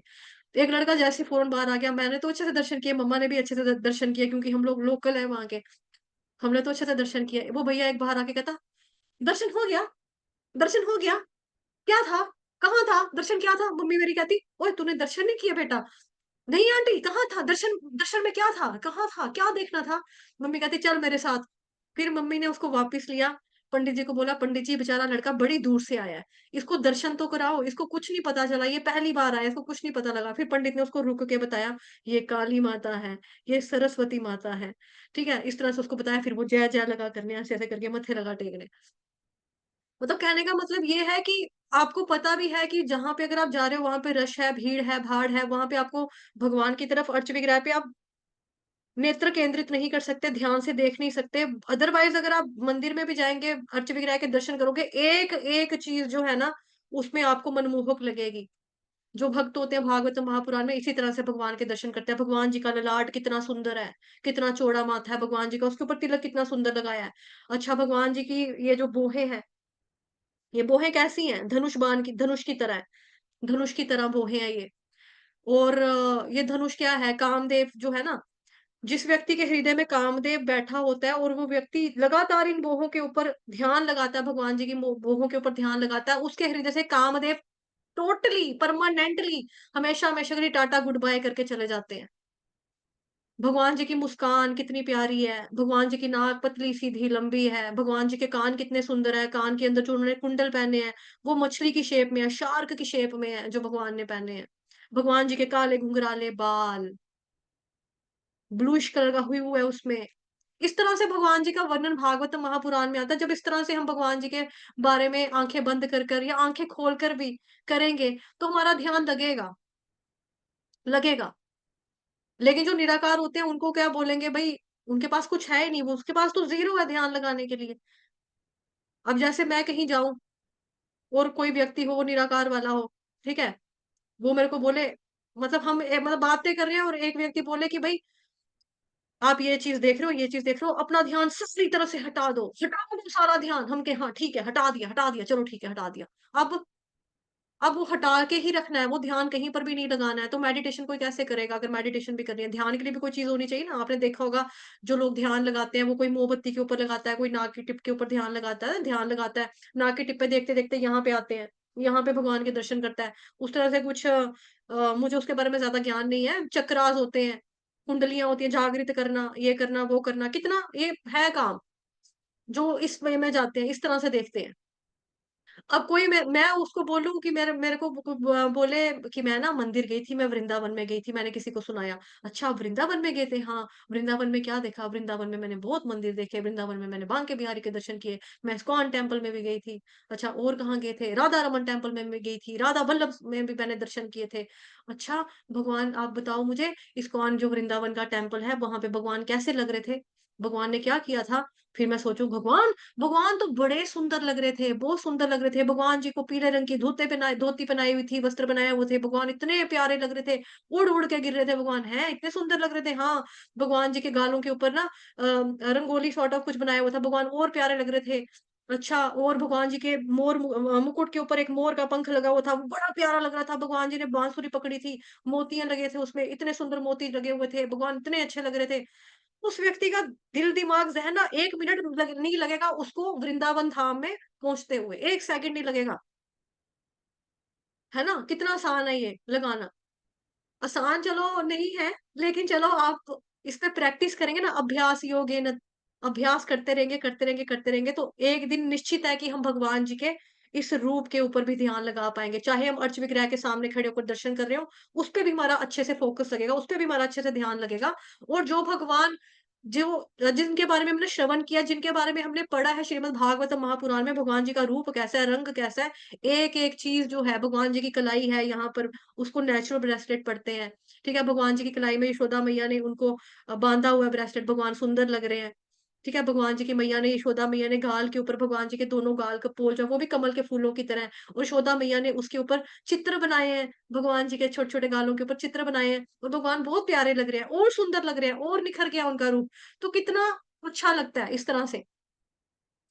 तो एक लड़का जैसे ही फ़ौरन बाहर आ गया, मैंने तो अच्छे से दर्शन किए, मम्मा ने भी अच्छे से दर्शन किए क्योंकि हम लोग लोकल हैं वहाँ के। हमने तो अच्छे से दर्शन किए। वो भैया एक बाहर आके कहता, "दर्शन हो गया? दर्शन हो गया? क्या था? कहाँ था? दर्शन क्या था?" मम्मी मेरी कहती, "ओए तूने दर्शन नहीं किए बेटा?" "नहीं आंटी कहाँ था? दर्शन दर्शन में क्या था? कहाँ था? क्या देखना था?" मम्मी कहती, "चल मेरे साथ।" फिर मम्मी ने उसको वापस लिया, पंडित जी को बोला, "पंडित जी बेचारा लड़का बड़ी दूर से आया है, इसको दर्शन तो कराओ, इसको कुछ नहीं पता चला, ये पहली बार आया है, इसको कुछ नहीं पता लगा।" फिर पंडित ने उसको रुक के बताया, "ये काली माता है, ये सरस्वती माता है।" ठीक है? इस तरह से उसको बताया, फिर वो जय जय लगा करने, ऐसे-ऐसे करके मत्थे लगा टेकने। मतलब कहने का मतलब ये है कि आपको पता भी है कि जहाँ पे अगर आप जा रहे हो वहाँ पे रश है, भीड़ है, भाड़ है, वहाँ पे आपको भगवान की तरफ अर्च विग्रह पे आप नेत्र केंद्रित नहीं कर सकते, ध्यान से देख नहीं सकते। अदरवाइज़ अगर आप मंदिर में भी जाएँगे, अर्च विग्रह के दर्शन करोगे, एक-एक चीज़ जो है ना, उसमें आपको मनमोहक लगेगी। जो भक्त होते हैं भागवत महापुराण में इसी तरह से भगवान के दर्शन करते हैं। भगवान जी का ललाट कितना सुंदर है, कितना चौड़ा माथा है भगवान जी का, उसके ऊपर तिलक कितना सुंदर लगाया है। अच्छा भगवान जी की ये जो बोहें हैं, ये बोहें कैसी हैं? धनुष की तरह है। धनुष की तरह बोहें हैं ये। और ये धनुष क्या है? कामदेव जो है ना, जिस व्यक्ति के हृदय में कामदेव बैठा होता है और वो व्यक्ति लगातार इन बोहों के ऊपर ध्यान लगाता है, भगवान जी की बोहों के ऊपर ध्यान लगाता है, उसके हृदय से कामदेव टोटली, परमानेंटली, हमेशा-हमेशा के लिए टाटा गुड बाय करके चले जाते हैं। भगवान जी की मुस्कान कितनी प्यारी है, भगवान जी की नाक पतली, सीधी, लंबी है, भगवान जी के कान कितने सुंदर है, कान के अंदर जो उन्होंने कुंडल पहने हैं, वो मछली की शेप में है, शार्क की शेप में है, जो भगवान ने पहने हैं। भगवान जी के काले घुंघराले बाल, ब्लूइश कलर का ह्यू है उसमें, इस तरह से भगवान जी का वर्णन भागवत महापुराण में आता है। जब इस तरह से हम भगवान जी के बारे में आंखें बंद कर कर या आंखें खोल कर भी करेंगे, तो हमारा ध्यान लगेगा, लगेगा। लेकिन जो निराकार होते हैं उनको क्या बोलेंगे भाई, उनके पास कुछ है ही नहीं, वो उसके पास तो ज़ीरो है ध्यान लगाने के लिए। अब जैसे मैं कहीं जाऊँ और कोई व्यक्ति हो, वो निराकार वाला हो, ठीक है? वो मेरे को बोले, मतलब हम मतलब बातें कर रहे हैं और एक व्यक्ति बोले कि भाई आप ये चीज़ देख रहे हो, ये चीज़ देख रहे हो, अपना ध्यान सारी तरफ से हटा दो सारा ध्यान। हम कहे हाँ ठीक है, हटा दिया, चलो ठीक है, हटा दिया। अब अब वो हटा के ही रखना है, वो ध्यान कहीं पर भी नहीं लगाना है, तो मेडिटेशन कोई कैसे करेगा? अगर मेडिटेशन भी करनी है, ध्यान के लिए भी कोई चीज़ होनी चाहिए ना। आपने देखा होगा, जो लोग ध्यान लगाते हैं, वो कोई मोमबत्ती के ऊपर लगाता है, कोई नाक की टिप के ऊपर ध्यान लगाता है, नाक की टिप पे देखते-देखते यहाँ पे आते हैं, यहाँ पे भगवान के दर्शन करता है। उस तरह से कुछ मुझे उसके बारे में ज़्यादा ज्ञान नहीं है, चक्रास होते हैं, कुंडलियाँ होती हैं, जागृत करना, ये करना, वो करना, कितना ये है काम, जो इस वे में जाते हैं, इस तरह से देखते हैं। अब कोई मैं उसको बोलूँ कि मेरे मेरे को बोले कि मैं ना मंदिर गई थी, मैं वृंदावन में गई थी, मैंने किसी को सुनाया। अच्छा, आप वृंदावन में गए थे? हाँ, वृंदावन में क्या देखा? वृंदावन में मैंने बहुत मंदिर देखे, वृंदावन में मैंने बांके बिहारी के दर्शन किए, मैं इस्कॉन टेम्पल में भी गई थी। अच्छा, और कहाँ गए थे? राधा रमन टेम्पल में भी गई थी, राधा वल्लभ में भी मैंने दर्शन किए थे। अच्छा, भगवान आप बताओ मुझे, इस्कॉन जो वृंदावन का टेम्पल है, वहाँ पे भगवान कैसे लग रहे थे? भगवान ने क्या किया था? फिर मैं सोचूँ भगवान भगवान तो बड़े सुंदर लग रहे थे, बहुत सुंदर लग रहे थे। भगवान जी को पीले रंग की धोती पहनाई हुई थी, वस्त्र बनाए हुए थे। भगवान इतने प्यारे लग रहे थे, उड़-उड़ के गिर रहे थे भगवान, हैं इतने सुंदर लग रहे थे। हाँ, भगवान जी के गालों के ऊपर ना रंगोली सॉर्ट ऑफ कुछ बनाया हुआ था, भगवान और प्यारे लग रहे थे। अच्छा, और भगवान जी के मुकुट के ऊपर एक मोर का पंख लगा हुआ था, वो बड़ा प्यारा लग रहा था। भगवान जी ने बांसुरी पकड़ी थी, मोतियाँ लगे थे उसमें, इतने सुंदर मोती लगे हुए थे, भगवान इतने अच्छे लग रहे थे। उस व्यक्ति का दिल, दिमाग, ज़हन ना 1 मिनट नहीं लगेगा उसको वृंदावन धाम में पहुँचते हुए, 1 सेकंड नहीं लगेगा, है ना? कितना आसान है ये लगाना। आसान चलो नहीं है, लेकिन चलो आप इस पे प्रैक्टिस करेंगे ना, अभ्यास योगेन, अभ्यास करते रहेंगे, करते रहेंगे तो एक दिन निश्चित है कि हम भगवान जी के इस रूप के ऊपर भी ध्यान लगा पाएँगे। चाहे हम अर्च विग्रह के सामने खड़े होकर दर्शन कर रहे हों, उस पे भी हमारा अच्छे से फ़ोकस लगेगा, उस पे भी हमारा अच्छे से ध्यान लगेगा और जो भगवान जो जिनके बारे में हमने श्रवण किया, जिनके बारे में हमने पढ़ा है श्रीमद् भागवतम महापुराण में, भगवान जी का रूप कैसा है, रंग कैसा है, एक-एक चीज़ जो है भगवान जी की कलाई है यहाँ पर, उसको नेचुरल ब्रेसलेट पड़ते हैं। ठीक है, भगवान जी की कलाई में यशोदा मैया ने उनको बाँधा हुआ है ब्रेसलेट, भगवान सुंदर लग रहे हैं। ठीक है, भगवान जी की मैया ने यशोदा मैया ने गाल के ऊपर भगवान जी के दोनों गाल का पोल जो है वो भी कमल के फूलों की तरह है और यशोदा मैया ने उसके ऊपर चित्र बनाए हैं, भगवान जी के छोटे-छोटे गालों के ऊपर चित्र बनाए हैं और भगवान बहुत प्यारे लग रहे हैं और सुंदर लग रहे हैं और निखर गया उनका रूप। तो कितना अच्छा लगता है इस तरह से,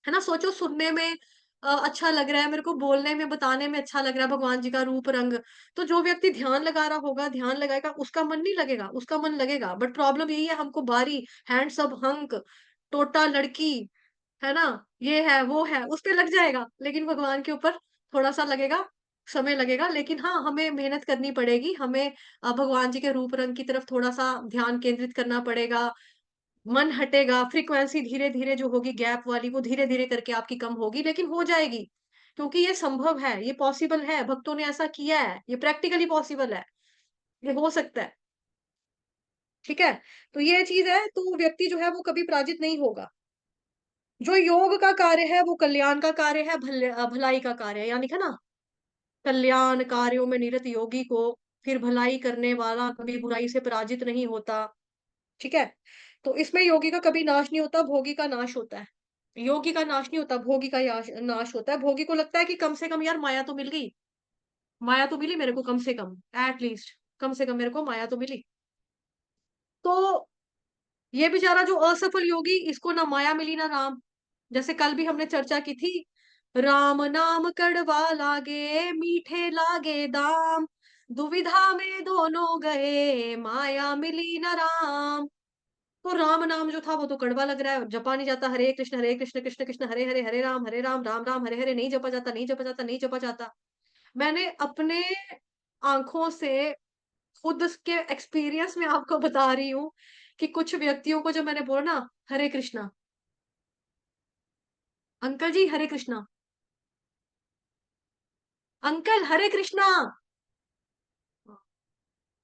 है ना? सोचो सुनने में अच्छा लग रहा है, मेरे को बोलने में, बताने में अच्छा लग रहा है भगवान जी का रूप रंग। तो जो व्यक्ति ध्यान लगा रहा होगा, ध्यान लगाएगा, उसका मन नहीं लगेगा, उसका मन लगेगा। बट प्रॉब्लम यही है हमको भारी, हैंडसम, हंक, टोटा लड़की, है ना? ये है, वो है, उस पे लग जाएगा। लेकिन भगवान के ऊपर थोड़ा-सा लगेगा, समय लगेगा। लेकिन हाँ, हमें मेहनत करनी पड़ेगी। हमें भगवान जी के रूप रंग की तरफ थोड़ा-सा ध्यान केंद्रित करना पड़ेगा। मन हटेगा, फ्रीक्वेंसी धीरे-धीरे जो होगी गैप वाली वो धीरे-धीरे करके आपकी कम होगी, लेकिन हो जाएगी। क्योंकि ये संभव है, ये पॉसिबल है, भक्तों ने ऐसा किया है, ये प्रैक्टिकली पॉसिबल है, ये हो सकता है, ठीक है? तो ये चीज़ है, तो व्यक्ति जो है वो कभी पराजित नहीं होगा। जो योग का कार्य है वो कल्याण का कार्य है, भलाई का कार्य है, यानी कि ना कल्याण कार्यों में निरत योगी को फिर भलाई करने वाला कभी बुराई से पराजित नहीं होता। ठीक है? तो इसमें योगी का कभी नाश नहीं होता, भोगी का नाश होता है। योगी का नाश नहीं होता, भोगी का नाश होता है। भोगी को लगता है कि कम से कम यार माया तो मिल गई, माया तो मिली मेरे को कम से कम, एट लीस्ट कम से कम मेरे को माया तो मिली। तो ये बेचारा जो असफल योगी इसको ना माया मिली ना राम। जैसे कल भी हमने चर्चा की थी, राम नाम कड़वा लागे, मीठे लागे दाम, दुविधा में दोनों गए, माया मिली ना राम। तो राम नाम जो था वो तो कड़वा लग रहा है, जपा नहीं जाता, हरे कृष्ण कृष्ण कृष्ण हरे हरे, हरे राम राम हरे हरे, नहीं जपा जाता, नहीं जपा जाता, नहीं जपा जाता। मैंने अपने आँखों से खुद के एक्सपीरियंस में आपको बता रही हूँ कि कुछ व्यक्तियों को जो मैंने बोला ना, हरे कृष्णा, अंकल जी हरे कृष्णा, अंकल हरे कृष्णा,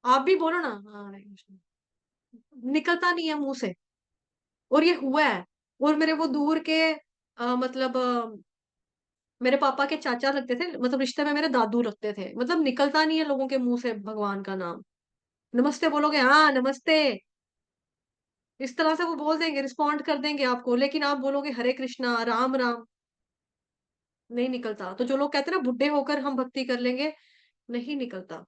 आप भी बोलो ना, हाँ, हरे कृष्णा। निकलता नहीं है मुँह से। और ये हुआ है। और मेरे वो दूर के मतलब मेरे पापा के चाचा लगते थे, मतलब रिश्ते में मेरे दादू लगते थे। मतलब निकलता नहीं है लोगों के मुँह से भगवान का नाम। नमस्ते बोलोगे, हाँ, नमस्ते, इस तरह से वो बोल देंगे, रिस्पॉन्ड कर देंगे आपको, लेकिन आप बोलोगे हरे कृष्णा, राम, राम, नहीं निकलता। तो जो लोग कहते हैं ना बुड्ढे होकर हम भक्ति कर लेंगे, नहीं निकलता।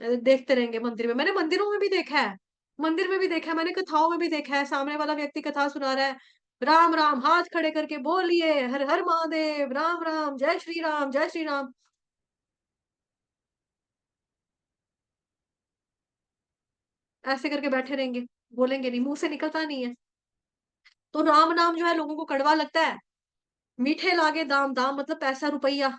देखते रहेंगे मंदिर में। मैंने मंदिरों में भी देखा है, मंदिर में भी देखा है, मैंने कथाओं में भी देखा है, सामने वाला व्यक्ति कथा सुना रहा है, राम, राम, हाथ खड़े करके बोलिए, हर हर महादेव, राम, राम, जय श्री राम, जय श्री राम। ऐसे करके बैठे रहेंगे, बोलेंगे नहीं, मुँह से निकलता नहीं है। तो राम नाम जो है लोगों को कड़वा लगता है। मीठे लागे दाम, दाम मतलब पैसा रुपया।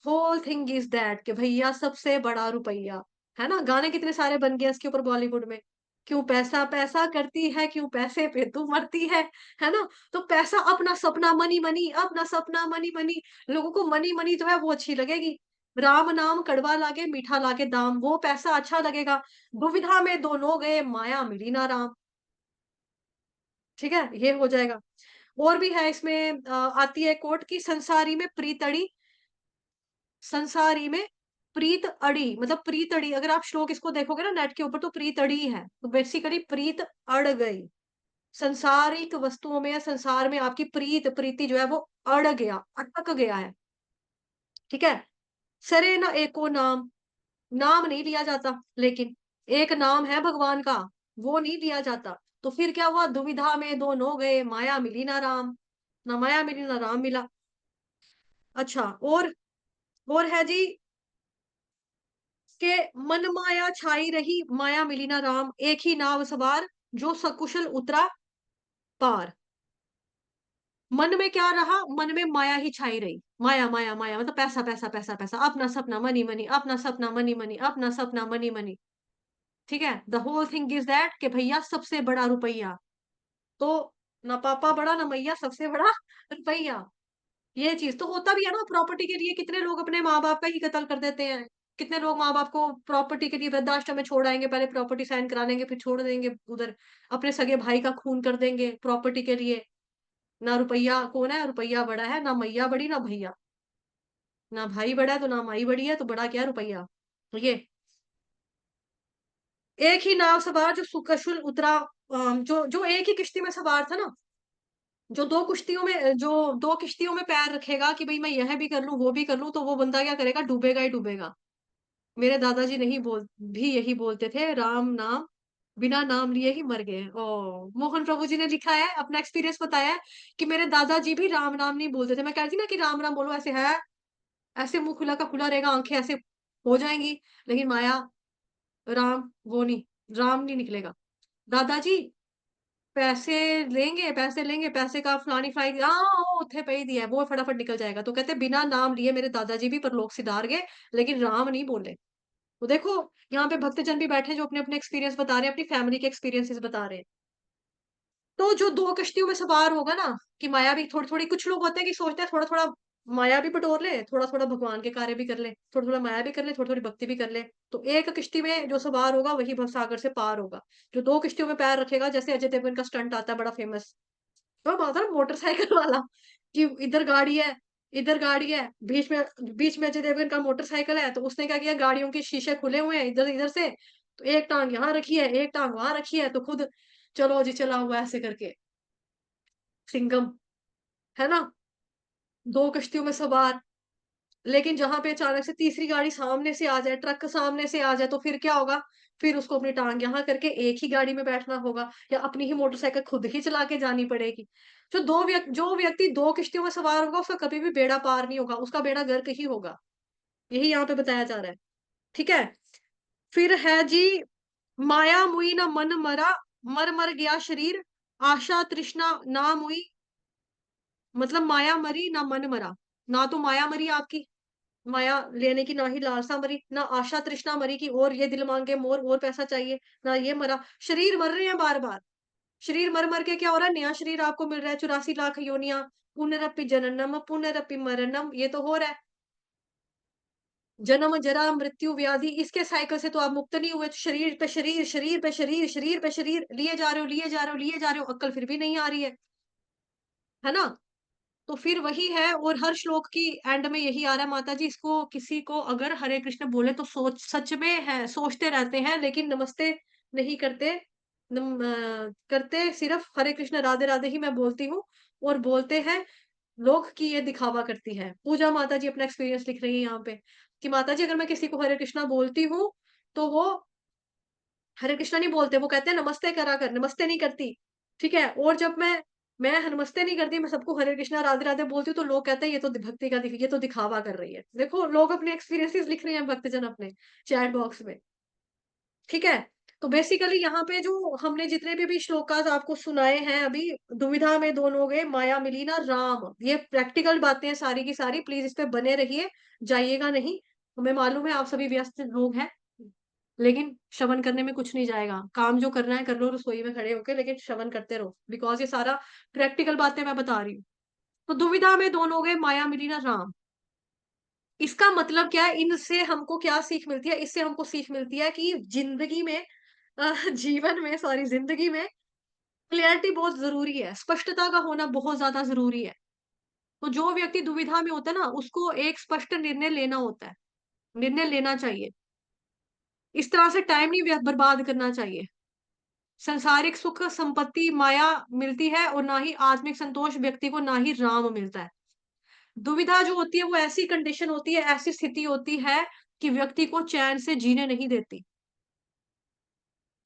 होल थिंग इज दैट कि भैया सबसे बड़ा रुपया, है ना? गाने कितने सारे बन गए इसके ऊपर बॉलीवुड में। क्यों पैसा पैसा करती है, क्यों पैसे पे तू मरती है ना? तो पैसा अपना सपना, मनी मनी अपना सपना, मनी मनी। लोगों को मनी मनी जो है वो अच्छी लगेगी। राम नाम कड़वा लागे, मीठा लागे दाम, वो पैसा अच्छा लगेगा। दुविधा में दोनों गए, माया मिली ना राम। ठीक है, ये हो जाएगा। और भी है इसमें, आती है कोट की, संसारी में प्रीत अड़ी, संसारी में प्रीत अड़ी, मतलब प्रीत अड़ी, अगर आप श्लोक इसको देखोगे ना नेट के ऊपर, तो प्रीत अड़ी है, तो बेसिकली प्रीत अड़ गई। संसारिक वस्तुओं में या संसार में आपकी प्रीति जो है वो अड़ गया, अटक गया है। ठीक है। सरे न एको नाम, नाम नहीं लिया जाता, लेकिन एक नाम है भगवान का, वो नहीं लिया जाता। तो फिर क्या हुआ, दुविधा में दोनों गए, माया मिली ना राम, ना माया मिली ना राम मिला। अच्छा, और है जी के मन माया छाई रही, माया मिली ना राम, एक ही नाव सवार, जो सकुशल उतरा पार। मन में क्या रहा, मन में माया ही छाई रही। माया, माया, माया मतलब पैसा, पैसा, पैसा, पैसा, अपना सपना, मनी, मनी, अपना सपना, मनी, मनी, अपना सपना, मनी, मनी। ठीक है, the whole thing is that कि भैया सबसे बड़ा रुपया। तो ना पापा बड़ा ना मैया, सबसे बड़ा रुपया। ये चीज तो होता भी है ना, प्रॉपर्टी के लिए कितने लोग अपने माँ बाप का ही कत्ल कर देते हैं। कितने लोग माँ बाप को प्रॉपर्टी के लिए वृद्धाश्रम में छोड़ आएंगे, पहले प्रॉपर्टी साइन करा लेंगे, फिर छोड़ देंगे उधर। अपने सगे भाई का खून कर देंगे प्रॉपर्टी के लिए। ना रुपया कौन है, रुपया बड़ा है, ना मैया बड़ी ना भैया। ना भाई बड़ा है तो ना माई बड़ी है, तो बड़ा क्या है, रुपया। तो ये एक ही नाव सवार, जो सुकशुल उतरा, जो जो एक ही किश्ती में सवार था ना, जो दो किश्तियों में पैर रखेगा कि भाई मैं यह भी कर लूं वो भी कर लूं, तो वो बंदा क्या करेगा, डूबेगा ही डूबेगा। मेरे दादाजी नहीं बोल भी यही बोलते थे, राम नाम बिना नाम लिए ही मर गए। ओ, मोहन प्रभु जी ने लिखा है, अपना एक्सपीरियंस बताया है कि मेरे दादाजी भी राम नाम नहीं बोलते थे। मैं कहती ना कि राम राम बोलो, ऐसे है, ऐसे मुंह खुला का खुला रहेगा, आंखें ऐसे हो जाएंगी, लेकिन माया, राम वो नहीं, राम नहीं निकलेगा। दादाजी पैसे लेंगे, पैसे का फलानी फ्लाई, हाँ उथे पे ही दिया है, वो फटाफट निकल जाएगा। तो कहते बिना नाम लिए मेरे दादाजी भी परलोक सिधार गए, लेकिन राम नहीं बोले। तो देखो, यहाँ पे भक्तजन भी बैठे हैं जो अपने अपने एक्सपीरियंस बता रहे हैं, अपनी फैमिली के एक्सपीरियंसेस बता रहे हैं। तो जो दो कश्तियों में सवार होगा ना, कि माया भी थोड़ी थोड़ी, कुछ लोग होते हैं कि सोचते हैं थोड़ा थोड़ा माया भी बटोर ले, थोड़ा थोड़ा भगवान के कार्य भी कर ले, थोड़ा थोड़ा माया भी कर ले, थोड़ी थोड़ी भक्ति भी कर ले। तो एक किश्ती में जो सवार होगा वही भवसागर से पार होगा। जो दो किश्तियों में पैर रखेगा, जैसे अजय देवगन का स्टंट आता है बड़ा फेमस, तो बात है मोटरसाइकिल वाला, कि इधर गाड़ी है, बीच में अजय देवगन का मोटरसाइकिल है, तो उसने क्या किया, गाड़ियों के शीशे खुले हुए हैं इधर इधर से, तो एक टांग यहाँ रखी है, एक टांग वहां रखी है, तो खुद चलो जी चला हुआ ऐसे करके, सिंगम, है ना? दो कश्तियों में सवार। लेकिन जहां पे अचानक से तीसरी गाड़ी सामने से आ जाए, ट्रक सामने से आ जाए, तो फिर क्या होगा? फिर उसको अपनी टांग यहाँ करके एक ही गाड़ी में बैठना होगा, या अपनी ही मोटरसाइकिल खुद ही चला के जानी पड़ेगी। जो व्यक्ति दो किश्तियों में सवार होगा, उसका कभी भी बेड़ा पार नहीं होगा, उसका बेड़ा गर्क ही होगा। यही यहाँ पे बताया जा रहा है। ठीक है। फिर है जी, माया मुई ना मन मरा, मर मर गया शरीर, आशा तृष्णा ना मुई, मतलब माया मरी ना मन मरा। ना तो माया मरी आपकी, माया लेने की, ना ही लालसा मरी, ना आशा तृष्णा मरी की और ये दिल मांगे मोर और पैसा चाहिए, ना ये मरा। शरीर मर रहे हैं बार बार। शरीर मर मर के क्या हो रहा है, नया शरीर आपको मिल रहा है, 84 लाख योनियां, पुनरपि जननम पुनरपि मरणम, ये तो हो रहा है। जन्म, जरा, मृत्यु, व्याधि, इसके साइकिल से तो आप मुक्त नहीं हुए। तो शरीर पे शरीर, शरीर पे शरीर, शरीर पे शरीर लिए जा रहे हो, लिए जा रहे हो, लिए जा रहे हो, अक्ल फिर भी नहीं आ रही है ना? तो फिर वही है, और हर श्लोक की एंड में यही आ रहा है, माता जी इसको किसी को अगर हरे कृष्ण बोले तो सोच सच में है, सोचते रहते हैं लेकिन नमस्ते नहीं करते। करते सिर्फ हरे कृष्ण राधे राधे ही मैं बोलती हूँ, और बोलते हैं लोग कि ये दिखावा करती है। पूजा माता जी अपना एक्सपीरियंस लिख रही है यहाँ पे कि माता जी अगर मैं किसी को हरे कृष्णा बोलती हूँ तो वो हरे कृष्णा नहीं बोलते, वो कहते हैं नमस्ते करा कर, नमस्ते नहीं करती, ठीक है? और जब मैं नमस्ते नहीं करती, मैं सबको हरे कृष्णा, राधे-राधे बोलती हूँ, तो लोग कहते हैं ये तो भक्ति का ये तो दिखावा कर रही है। देखो लोग अपने एक्सपीरियंसेस लिख रहे हैं भक्तजन अपने चैट बॉक्स में, ठीक है? तो बेसिकली यहाँ पे जो हमने जितने भी श्लोकास आपको सुनाए हैं अभी, दुविधा में दोनों गए, माया मिली ना राम, ये प्रैक्टिकल बातें हैं सारी की सारी, प्लीज़ इस पे बने रहिए, जाइएगा नहीं। हमें मालूम है आप सभी व्यस्त लोग हैं। लेकिन श्रवण करने में कुछ नहीं जाएगा। काम जो करना है कर लो रसोई में खड़े होके, लेकिन श्रवण करते रहो, बिकॉज़ ये सारा प्रैक्टिकल बातें मैं बता रही हूँ। तो दुविधा में दोनों गए, माया मिली ना राम। इसका मतलब क्या है? इनसे हमको क्या सीख मिलती है? इससे हमको सीख मिलती है कि ज़िंदगी में जीवन में सॉरी ज़िंदगी में क्लैरिटी बहुत ज़रूरी है, स्पष्टता का होना बहुत ज़्यादा ज़रूरी है। तो जो व्यक्ति दुविधा में होता है ना, उसको एक स्पष्ट निर्णय लेना होता है, निर्णय लेना चाहिए। इस तरह से टाइम नहीं बर्बाद करना चाहिए। सांसारिक सुख, संपत्ति, माया मिलती है और ना ही आत्मिक संतोष व्यक्ति को ना ही राम मिलता है। दुविधा जो होती है वो ऐसी कंडीशन होती है, ऐसी स्थिति होती है कि व्यक्ति को चैन से जीने नहीं देती।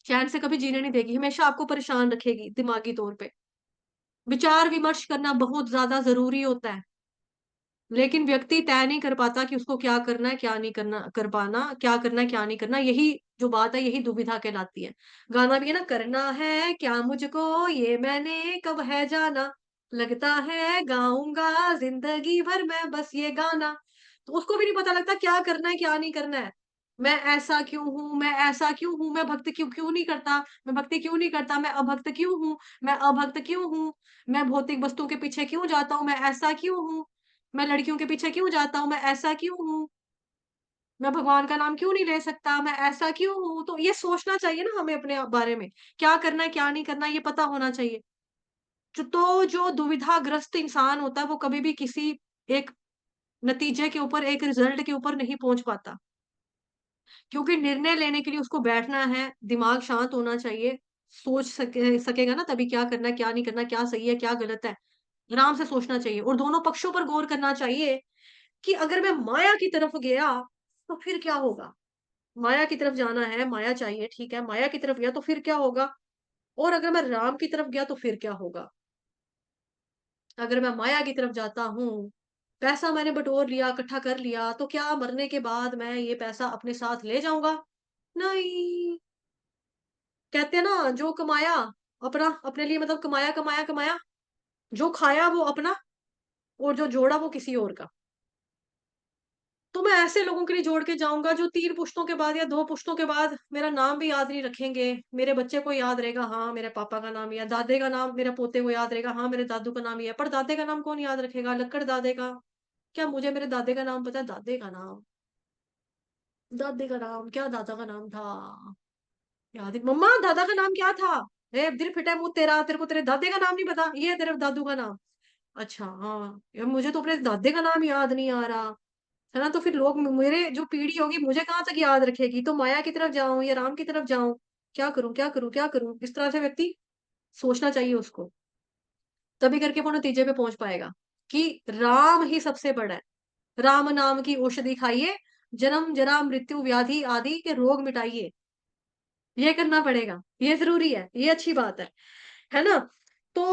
चैन से कभी जीने नहीं देगी, हमेशा आपको परेशान रखेगी दिमागी तौर पे। विचार विमर्श करना बहुत ज़्यादा ज़रूरी होता है। लेकिन व्यक्ति तय नहीं कर पाता कि उसको क्या करना है, क्या नहीं करना कर पाना, क्या करना है, क्या नहीं करना, यही जो बात है, यही दुविधा कहलाती है। गाना भी है ना, करना है क्या मुझको ये मैंने कब है जाना, लगता है गाऊँगा ज़िंदगी भर मैं बस ये गाना। तो उसको भी नहीं पता लगता क्या करना है, क्या नहीं करना है। मैं ऐसा क्यों हूँ, मैं ऐसा क्यों हूँ, मैं भक्त क्यों क्यों नहीं करता, मैं भक्ति क्यों नहीं करता, मैं अभक्त क्यों हूँ, मैं अभक्त क्यों हूँ, मैं भौतिक वस्तुओं के पीछे क्यों जाता हूँ, मैं ऐसा क्यों हूँ। मैं लड़कियों के पीछे क्यों जाता हूँ? मैं ऐसा क्यों हूँ? मैं भगवान का नाम क्यों नहीं ले सकता? मैं ऐसा क्यों हूँ? तो ये सोचना चाहिए ना हमें अपने बारे में। क्या करना है, क्या नहीं करना, ये पता होना चाहिए। जो दुविधाग्रस्त इंसान होता है, वो कभी भी किसी एक नतीजे के ऊपर, एक रिज़ल्ट के ऊपर नहीं पहुँच पाता। क्योंकि निर्णय लेने के लिए उसको बैठना है, दिमाग शांत होना चाहिए। सोच सकेगा ना तभी क्या करना है, क्या नहीं करना, क्या सही है, क्या गलत है। आराम से सोचना चाहिए और दोनों पक्षों पर गौर करना चाहिए कि अगर मैं माया की तरफ गया, तो फिर क्या होगा? माया की तरफ जाना है, माया चाहिए, ठीक है, माया की तरफ गया तो फिर क्या होगा? और अगर मैं राम की तरफ गया तो फिर क्या होगा? अगर मैं माया की तरफ जाता हूँ, पैसा मैंने बटोर लिया, इकट्ठा कर लिया, तो क्या मरने के बाद मैं ये पैसा अपने साथ ले जाऊँगा? नहीं। कहते हैं ना, जो कमाया अपना अपने लिए, मतलब कमाया, कमाया, कमाया, जो खाया वो अपना और जो जोड़ा वो किसी और का। तो मैं ऐसे लोगों के लिए जोड़ के जाऊँगा जो 3 पुश्तों के बाद या 2 पुश्तों के बाद मेरा नाम भी याद नहीं रखेंगे। मेरे बच्चे को याद रहेगा, हाँ, मेरे पापा का नाम, या दादे का नाम मेरे पोते को याद रहेगा, हाँ, मेरे दादू का नाम ये है। पर दादे का नाम कौन याद रखेगा? लक्कड़ दादे का। क्या मुझे मेरे दादे का नाम पता है? दादे का नाम, दादे का नाम, क्या दादा का नाम था? याद ही मम्मा दादा का नाम क्या था? ए दिल फिटा है मुँह तेरा, तेरे को तेरे दादे का नाम नहीं पता? ये है तेरे दादू का नाम। अच्छा, हाँ। यार मुझे तो अपने दादे का नाम याद नहीं आ रहा। है ना? तो फिर लोग मेरे जो पीढ़ी होगी मुझे कहाँ तक याद रखेगी? तो माया की तरफ जाऊँ या राम की तरफ जाऊँ? क्या करूँ, क्या करूँ, क्या करूँ? इस तरह से व्यक्ति सोचना चाहिए उसको। तभी करके वो नतीजे पे पहुँच पाएगा कि राम ही सबसे बड़ा है। राम नाम की औषधि खाइए, जन्म, जरा, मृत्यु, व्याधि आदि के रोग मिटाइए। ये करना पड़ेगा, ये ज़रूरी है, ये अच्छी बात है ना? तो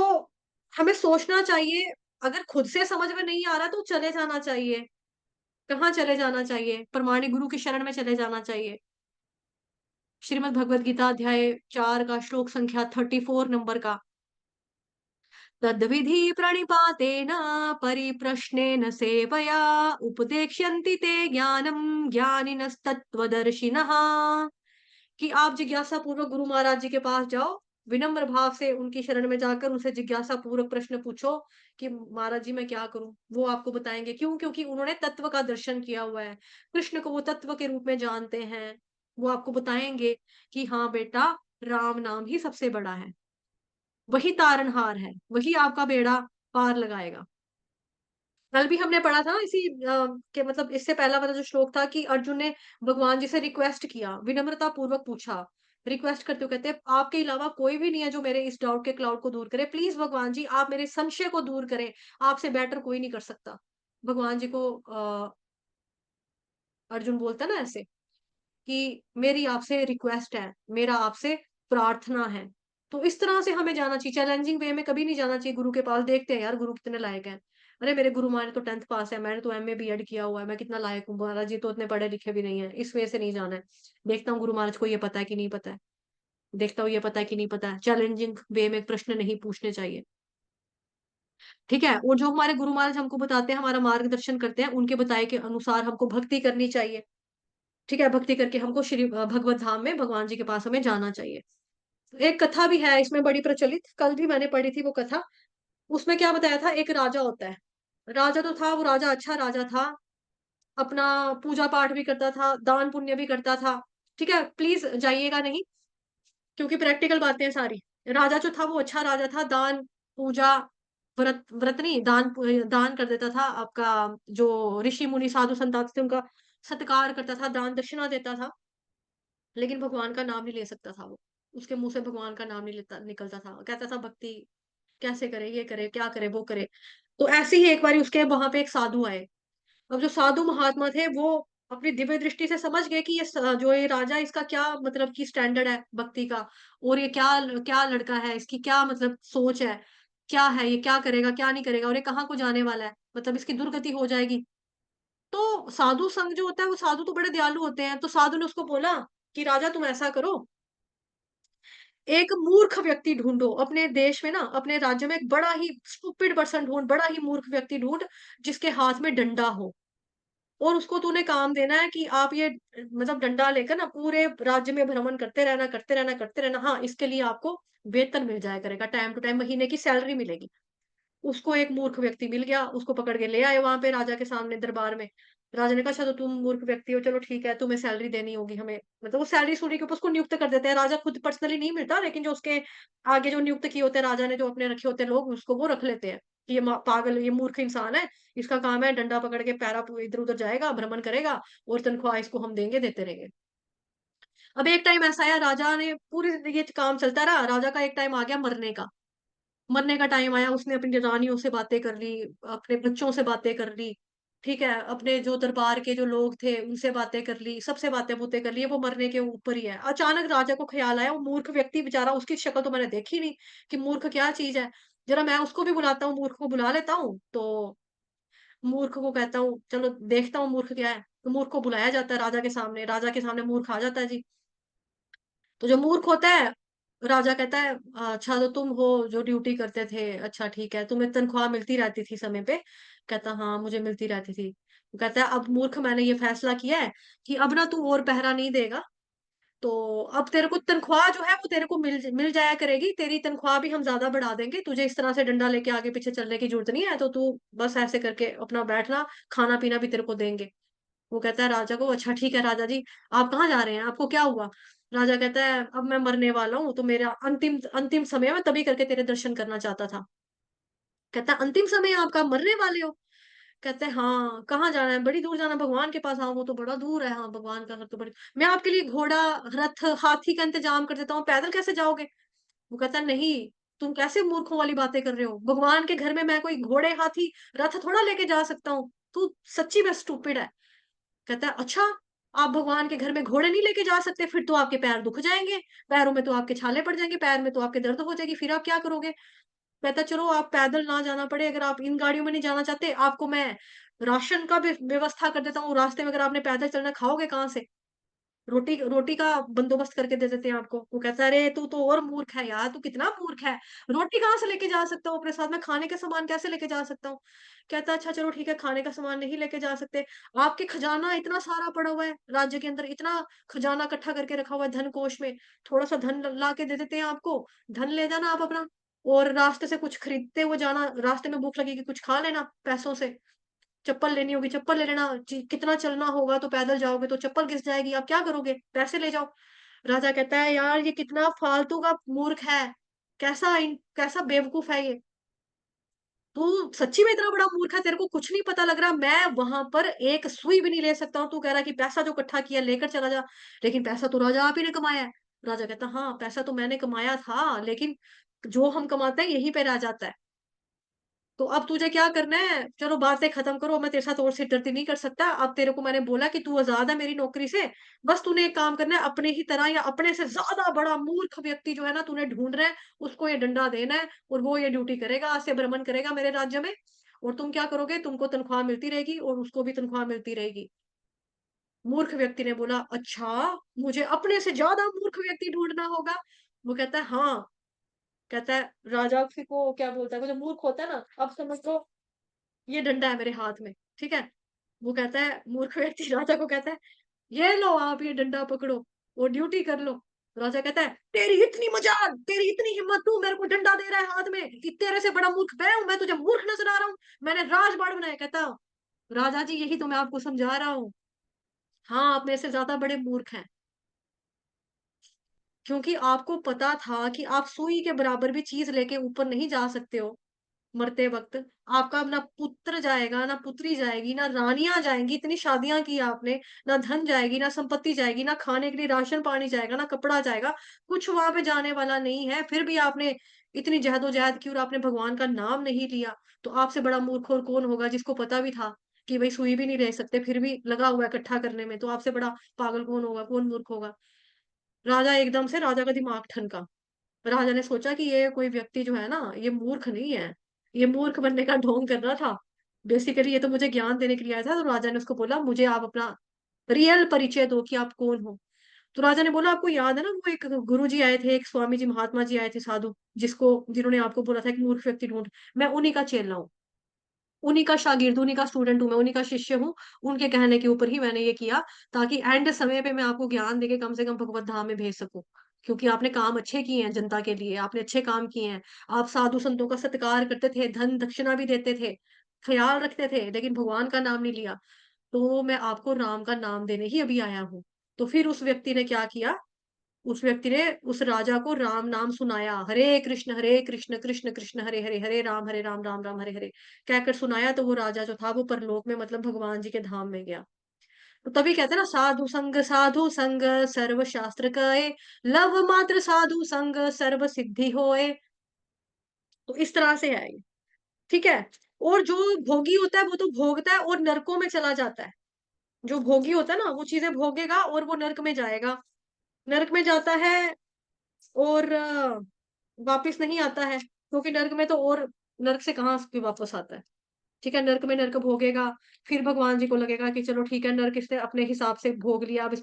हमें सोचना चाहिए, अगर खुद से समझ में नहीं आ रहा तो चले जाना चाहिए। कहाँ चले जाना चाहिए? प्रमाणिक गुरु की शरण में चले जाना चाहिए। श्रीमद् भगवद गीता अध्याय 4 का श्लोक संख्या 34 नंबर का, तद्विधि प्रणिपातेन परिप्रश्नेन सेवया उपदेक्ष्यन्ति ते ज्ञानम् ज्ञानिनस्तत्त्वदर्शिनः। कि आप जिज्ञासा पूर्वक गुरु महाराज जी के पास जाओ, विनम्र भाव से उनकी शरण में जाकर उनसे जिज्ञासा पूर्वक प्रश्न पूछो कि महाराज जी मैं क्या करूँ? वो आपको बताएँगे। क्यों? क्योंकि उन्होंने तत्व का दर्शन किया हुआ है। कृष्ण को वो तत्व के रूप में जानते हैं। वो आपको बताएँगे कि हाँ बेटा, राम नाम ही सबसे बड़ा है। वही तारनहार है, वही आपका बेड़ा पार लगाएगा। कल भी हमने पढ़ा था इसी के मतलब इससे पहला वाला जो श्लोक था कि अर्जुन ने भगवान जी से रिक्वेस्ट किया, विनम्रता पूर्वक पूछा। रिक्वेस्ट करते हुए कहते हैं, "आपके अलावा कोई भी नहीं है जो मेरे इस डाउट के क्लाउड को दूर करे। प्लीज़ भगवान जी आप मेरे संशय को दूर करें, आपसे बेटर कोई नहीं कर सकता।" भगवान जी को अर्जुन बोलता है ना ऐसे कि मेरी आपसे रिक्वेस्ट है, मेरा आपसे प्रार्थना है। तो इस तरह से हमें जाना चाहिए, चैलेंजिंग वे में कभी नहीं जाना चाहिए गुरु के पास, देखते हैं यार गुरु कितने लायक हैं। अरे मेरे गुरु महाराज तो 10th पास है, मैंने तो एमए बीएड किया हुआ है, मैं कितना लायक हूँ, महाराज जी तो इतने पढ़े लिखे भी नहीं है, इस वे से नहीं जाना है। देखता हूँ गुरु महाराज को ये पता है कि नहीं पता है, देखता हूँ ये पता है कि नहीं पता है, चैलेंजिंग वे में प्रश्न नहीं पूछने चाहिए। ठीक है? और जो हमारे गुरु महाराज हमको बताते हैं, हमारा मार्गदर्शन करते हैं, उनके बताए के अनुसार हमको भक्ति करनी चाहिए। ठीक है? भक्ति करके हमको श्री भगवत धाम में भगवान जी के पास हमें जाना चाहिए। एक कथा भी है इसमें बड़ी प्रचलित, कल भी मैंने पढ़ी थी वो कथा। उसमें क्या बताया था, एक राजा होता है। राजा तो था, वो राजा अच्छा राजा था, अपना पूजा-पाठ भी करता था, दान-पुण्य भी करता था। ठीक है? प्लीज़ जाइएगा नहीं, क्योंकि प्रैक्टिकल बातें हैं सारी। राजा जो था वो अच्छा राजा था, दान, पूजा, व्रत व्रत नहीं, दान कर देता था। आपका जो ऋषि-मुनि, साधु-संत आते थे उनका सत्कार करता था, दान-दक्षिणा देता था। लेकिन भगवान का नाम नहीं ले सकता था वो। उसके मुँह से भगवान का नाम नहीं लेता निकलता था। कहता था भक्ति कैसे करे, ये करे, क्या करे, वो करे। तो ऐसे ही एक बारी उसके वहाँ पे एक साधु आए। अब जो साधु महात्मा थे वो अपनी दिव्य दृष्टि से समझ गए कि जो ये राजा है इसका क्या मतलब कि स्टैंडर्ड है भक्ति का, और ये क्या क्या लड़का है, इसकी क्या मतलब सोच है, क्या है, ये क्या करेगा, क्या नहीं करेगा और ये कहाँ को जाने वाला है, मतलब इसकी दुर्गति हो जाएगी। तो साधु संग जो होता है वो साधु तो बड़े दयालु होते हैं, तो साधु ने उसको बोला कि राजा तुम ऐसा करो, एक मूर्ख व्यक्ति ढूँढो अपने देश में ना, अपने राज्य में एक बड़ा ही स्टूपिड पर्सन ढूँढ, बड़ा ही मूर्ख व्यक्ति ढूँढ, जिसके हाथ में डंडा हो। और उसको तूने काम देना है कि आप ये मतलब डंडा लेकर ना पूरे राज्य में भ्रमण करते रहना, करते रहना, करते रहना। हाँ, इसके लिए आपको वेतन मिल जाया करेगा, टाइम टू टाइम महीने की सैलरी मिलेगी। उसको एक मूर्ख व्यक्ति मिल गया, उसको पकड़ के ले आए वहाँ पे राजा के सामने दरबार में। राजा ने कहा, "अच्छा तो तुम मूर्ख व्यक्ति हो, चलो ठीक है, तुम्हें सैलरी देनी होगी हमें।" मतलब वो सैलरी-सूलरी के ऊपर उसको नियुक्त कर देते हैं। राजा खुद पर्सनली नहीं मिलता, लेकिन जो उसके आगे जो नियुक्त किए होते हैं राजा ने, जो अपने रखे होते हैं लोग, उसको वो रख लेते हैं कि ये पागल, ये मूर्ख इंसान है, इसका काम है डंडा पकड़ के पैरा इधर-उधर जाएगा, भ्रमण करेगा और तनख्वाह इसको हम देंगे, देते रहेंगे। अब एक टाइम ऐसा आया, राजा ने पूरी ज़िंदगी ये काम चलता रहा, राजा का एक टाइम आ गया मरने का। मरने का टाइम आया, उसने अपनी रानियों से बातें कर ली, अपने बच्चों से बातें कर ली, ठीक है? अपने जो दरबार के जो लोग थे, उनसे बातें कर ली, सबसे बातें-बूतें कर ली, वो मरने के ऊपर ही है। अचानक राजा को ख़्याल आया, वो मूर्ख व्यक्ति बेचारा, उसकी शक्ल तो मैंने देखी नहीं कि मूर्ख क्या चीज़ है। ज़रा मैं उसको भी बुलाता हूँ, मूर्ख को बुला लेता हूँ, तो मूर्ख को कहता हूँ, "चलो देखता हूँ मूर्ख क्या है।" तो मूर्ख को बुलाया जाता है राजा के सामने मूर्ख आ जाता है जी। तो जो मूर्ख होता है, राजा कहता है, "अच्छा तो तुम हो जो ड्यूटी करते थे, अच्छा ठीक है, तुम्हें तनख्वाह मिलती रहती थी समय पे?" कहता, "हाँ, मुझे मिलती रहती थी।" वो कहता है, "अब मूर्ख मैंने ये फैसला किया है कि अब ना तू और पहरा नहीं देगा, तो अब तेरे को तनख्वाह जो है वो तेरे को मिल जाया करेगी, तेरी तनख्वाह भी हम ज़्यादा बढ़ा देंगे, तुझे इस तरह से डंडा लेके आगे-पीछे चलने की ज़रूरत नहीं है, तो तू बस ऐसे करके अपना बैठना, खाना-पीना भी तेरे को देंगे।" वो कहता है राजा को, "अच्छा ठीक है राजा जी, आप कहाँ जा रहे हैं? आपको क्या हुआ?" राजा कहता है, "अब मैं मरने वाला हूँ, तो मेरा अंतिम अंतिम समय है, मैं तभी करके तेरे दर्शन करना चाहता था।" कहता है, "अंतिम समय है आपका, मरने वाले हो?" कहते हैं, "हाँ, कहाँ जाना है? बड़ी दूर जाना है, भगवान के पास।" "हाँ, वो तो बड़ा दूर है, हाँ, भगवान का घर तो बड़ी।" "मैं आपके लिए घोड़ा, रथ, हाथी का इंतज़ाम कर देता हूँ, पैदल कैसे जाओगे?" वो कहता है, "नहीं, तुम कैसे मूर्खों वाली बातें कर रहे हो? भगवान के घर में मैं कोई घोड़े, हाथी, रथ थोड़ा लेके जा सकता हूँ। तू सच्ची में स्टूपिड है।" कहता है, "अच्छा, आप भगवान के घर में घोड़े नहीं लेके जा सकते, फिर तो आपके पैर दुख जाएँगे, पैरों में तो आपके छाले पड़ जाएँगे, पैर में तो आपके दर्द हो जाएगी, फिर आप क्या करोगे?" कहता है, "चलो आप पैदल ना जाना पड़े, अगर आप इन गाड़ियों में नहीं जाना चाहते, आपको मैं राशन का भी व्यवस्था कर देता हूँ, रास्ते में अगर आपने पैदल चलना है, खाओगे कहाँ से?" रोटी रोटी का बंदोबस्त करके दे देते हैं आपको। वो कहता है, "अरे! तू तो और मूर्ख है यार, तू कितना मूर्ख है। रोटी कहाँ से लेके जा सकता हूँ अपने साथ में, खाने के सामान कैसे लेके जा सकता हूँ?" कहता है, "अच्छा चलो ठीक है, खाने का सामान नहीं लेके जा सकते। आपके खजाना इतना सारा पड़ा हुआ है, राज्य के अंदर इतना खजाना इकट्ठा करके रखा हुआ है धन कोष में, थोड़ा-सा धन ल ला के दे देते हैं आपको, धन ले जाना आप अपना और रास्ते से कुछ खरीदते हुए जाना, रास्ते में भूख लगेगी कुछ खा लेना पैसों से। चप्पल लेनी होगी, चप्पल ले लेना, कितना चलना होगा तो पैदल जाओगे तो चप्पल घिस जाएगी, आप क्या करोगे? पैसे ले जाओ। राजा कहता है, यार ये कितना फालतू का मूर्ख है, कैसा बेवकूफ है ये। तू सच्ची में इतना बड़ा मूर्ख है, तेरे को कुछ नहीं पता लग रहा, मैं वहां पर एक सुई भी नहीं ले सकता हूँ, तू कह रहा है कि पैसा जो इकट्ठा किया लेकर चला जा, लेकिन पैसा तो राजा आप ही ने कमाया है। राजा कहता, हाँ पैसा तो मैंने कमाया था, लेकिन जो हम कमाते हैं यहीं पे रह जाता है। तो अब तुझे क्या करना है? चलो बातें खत्म करो, मैं तेरे साथ और सिरदर्दी नहीं कर सकता। अब तेरे को मैंने बोला कि तू आज़ाद है मेरी नौकरी से। बस तूने एक काम करना है, अपने ही तरह या अपने से ज़्यादा बड़ा मूर्ख व्यक्ति जो है ना तूने ढूँढना है, उसको ये डंडा देना है और वो ये ड्यूटी करेगा, आज से भ्रमण करेगा मेरे राज्य में। और तुम क्या करोगे? तुमको तनख्वाह मिलती रहेगी और उसको भी तनख्वाह मिलती रहेगी। मूर्ख व्यक्ति ने बोला, "अच्छा, मुझे अपने से ज़्यादा मूर्ख व्यक्ति ढूँढना होगा?" वो कहता है, "हाँ।" कहता है राजा फिर को क्या बोलता है, वो जो मूर्ख होता है ना, अब समझ लो ये डंडा है मेरे हाथ में, ठीक है? वो कहता है मूर्ख व्यक्ति राजा को कहता है, "ये लो आप ये डंडा पकड़ो और ड्यूटी कर लो।" राजा कहता है, "तेरी इतनी मजाल, तेरी इतनी हिम्मत, तू मेरे को डंडा दे रहा है हाथ में कि तेरे से बड़ा मूर्ख मैं हूँ, मैं तुझे मूर्ख नज़र आ रहा हूँ? मैंने राजबाड़ बनाया।" कहता, "राजा जी यही तो मैं आपको समझा रहा हूँ। हाँ, आप मेरे से ज़्यादा बड़े मूर्ख हैं, क्योंकि आपको पता था कि आप सुई के बराबर भी चीज़ लेके ऊपर नहीं जा सकते हो। मरते वक़्त आपका ना पुत्र जाएगा, ना पुत्री जाएगी, ना रानियाँ जाएँगी, इतनी शादियाँ की आपने, ना धन जाएगी, ना संपत्ति जाएगी, ना खाने के लिए राशन-पानी जाएगा, ना कपड़ा जाएगा, कुछ वहाँ पे जाने वाला नहीं है। फिर भी आपने इतनी जहदोजहद की और आपने भगवान का नाम नहीं लिया, तो आपसे बड़ा मूर्ख और कौन होगा जिसको पता भी था कि भई सुई भी नहीं ले सकते, फिर भी लगा हुआ है इकट्ठा करने में, तो आपसे बड़ा पागल कौन होगा, कौन मूर्ख होगा? राजा एकदम से राजा का दिमाग ठनका। राजा ने सोचा कि ये कोई व्यक्ति जो है ना, ये मूर्ख नहीं है। ये मूर्ख बनने का ढोंग कर रहा था। बेसिकली ये तो मुझे ज्ञान देने के लिए आया था, तो राजा ने उसको बोला, "मुझे आप अपना रियल परिचय दो कि आप कौन हो?" तो राजा ने बोला, "आपको याद है ना वो एक गुरुजी आए थे, एक स्वामी जी, महात्मा जी आए थे साधु, जिन्होंने आपको बोला था एक मूर्ख व्यक्ति ढूँढ, मैं उन्हीं का चेला हूँ। उन्हीं का शागिर्द, उन्हीं का स्टूडेंट हूँ मैं, उन्हीं का शिष्य हूँ। उनके कहने के ऊपर ही मैंने ये किया, ताकि एंड समय पे मैं आपको ज्ञान देके कम से कम भगवत धाम में भेज सकूँ। क्योंकि आपने काम अच्छे किए हैं जनता के लिए, आपने अच्छे काम किए हैं। आप साधु-संतों का सत्कार करते थे, धन दक्षिणा भी देते थे, ख़्याल रखते थे, लेकिन भगवान का नाम नहीं लिया। तो मैं आपको राम का नाम देने ही अभी आया हूँ। तो फिर उस व्यक्ति ने क्या किया, उस व्यक्ति ने उस राजा को राम नाम सुनाया, हरे कृष्ण, कृष्ण कृष्ण हरे हरे, हरे राम, राम राम हरे हरे कहकर सुनाया, तो वो राजा जो था वो परलोक में मतलब भगवान जी के धाम में गया। तो तभी कहते हैं ना, साधु संग सर्व शास्त्र कहे, लव मात्र साधु संग सर्व सिद्धि होए। तो इस तरह से है ये, ठीक है? और जो भोगी होता है वो तो भोगता है और नरकों में चला जाता है। जो भोगी होता है ना वो चीज़ें भोगेगा और वो नर्क में जाएगा। नर्क में जाता है और वापिस नहीं आता है, क्योंकि नर्क में तो और नर्क से कहाँ स वापस आता है। ठीक है, नर्क में नर्क भोगेगा, फिर भगवान जी को लगेगा कि चलो ठीक है, नर्क इसने अपने हिसाब से भोग लिया, अब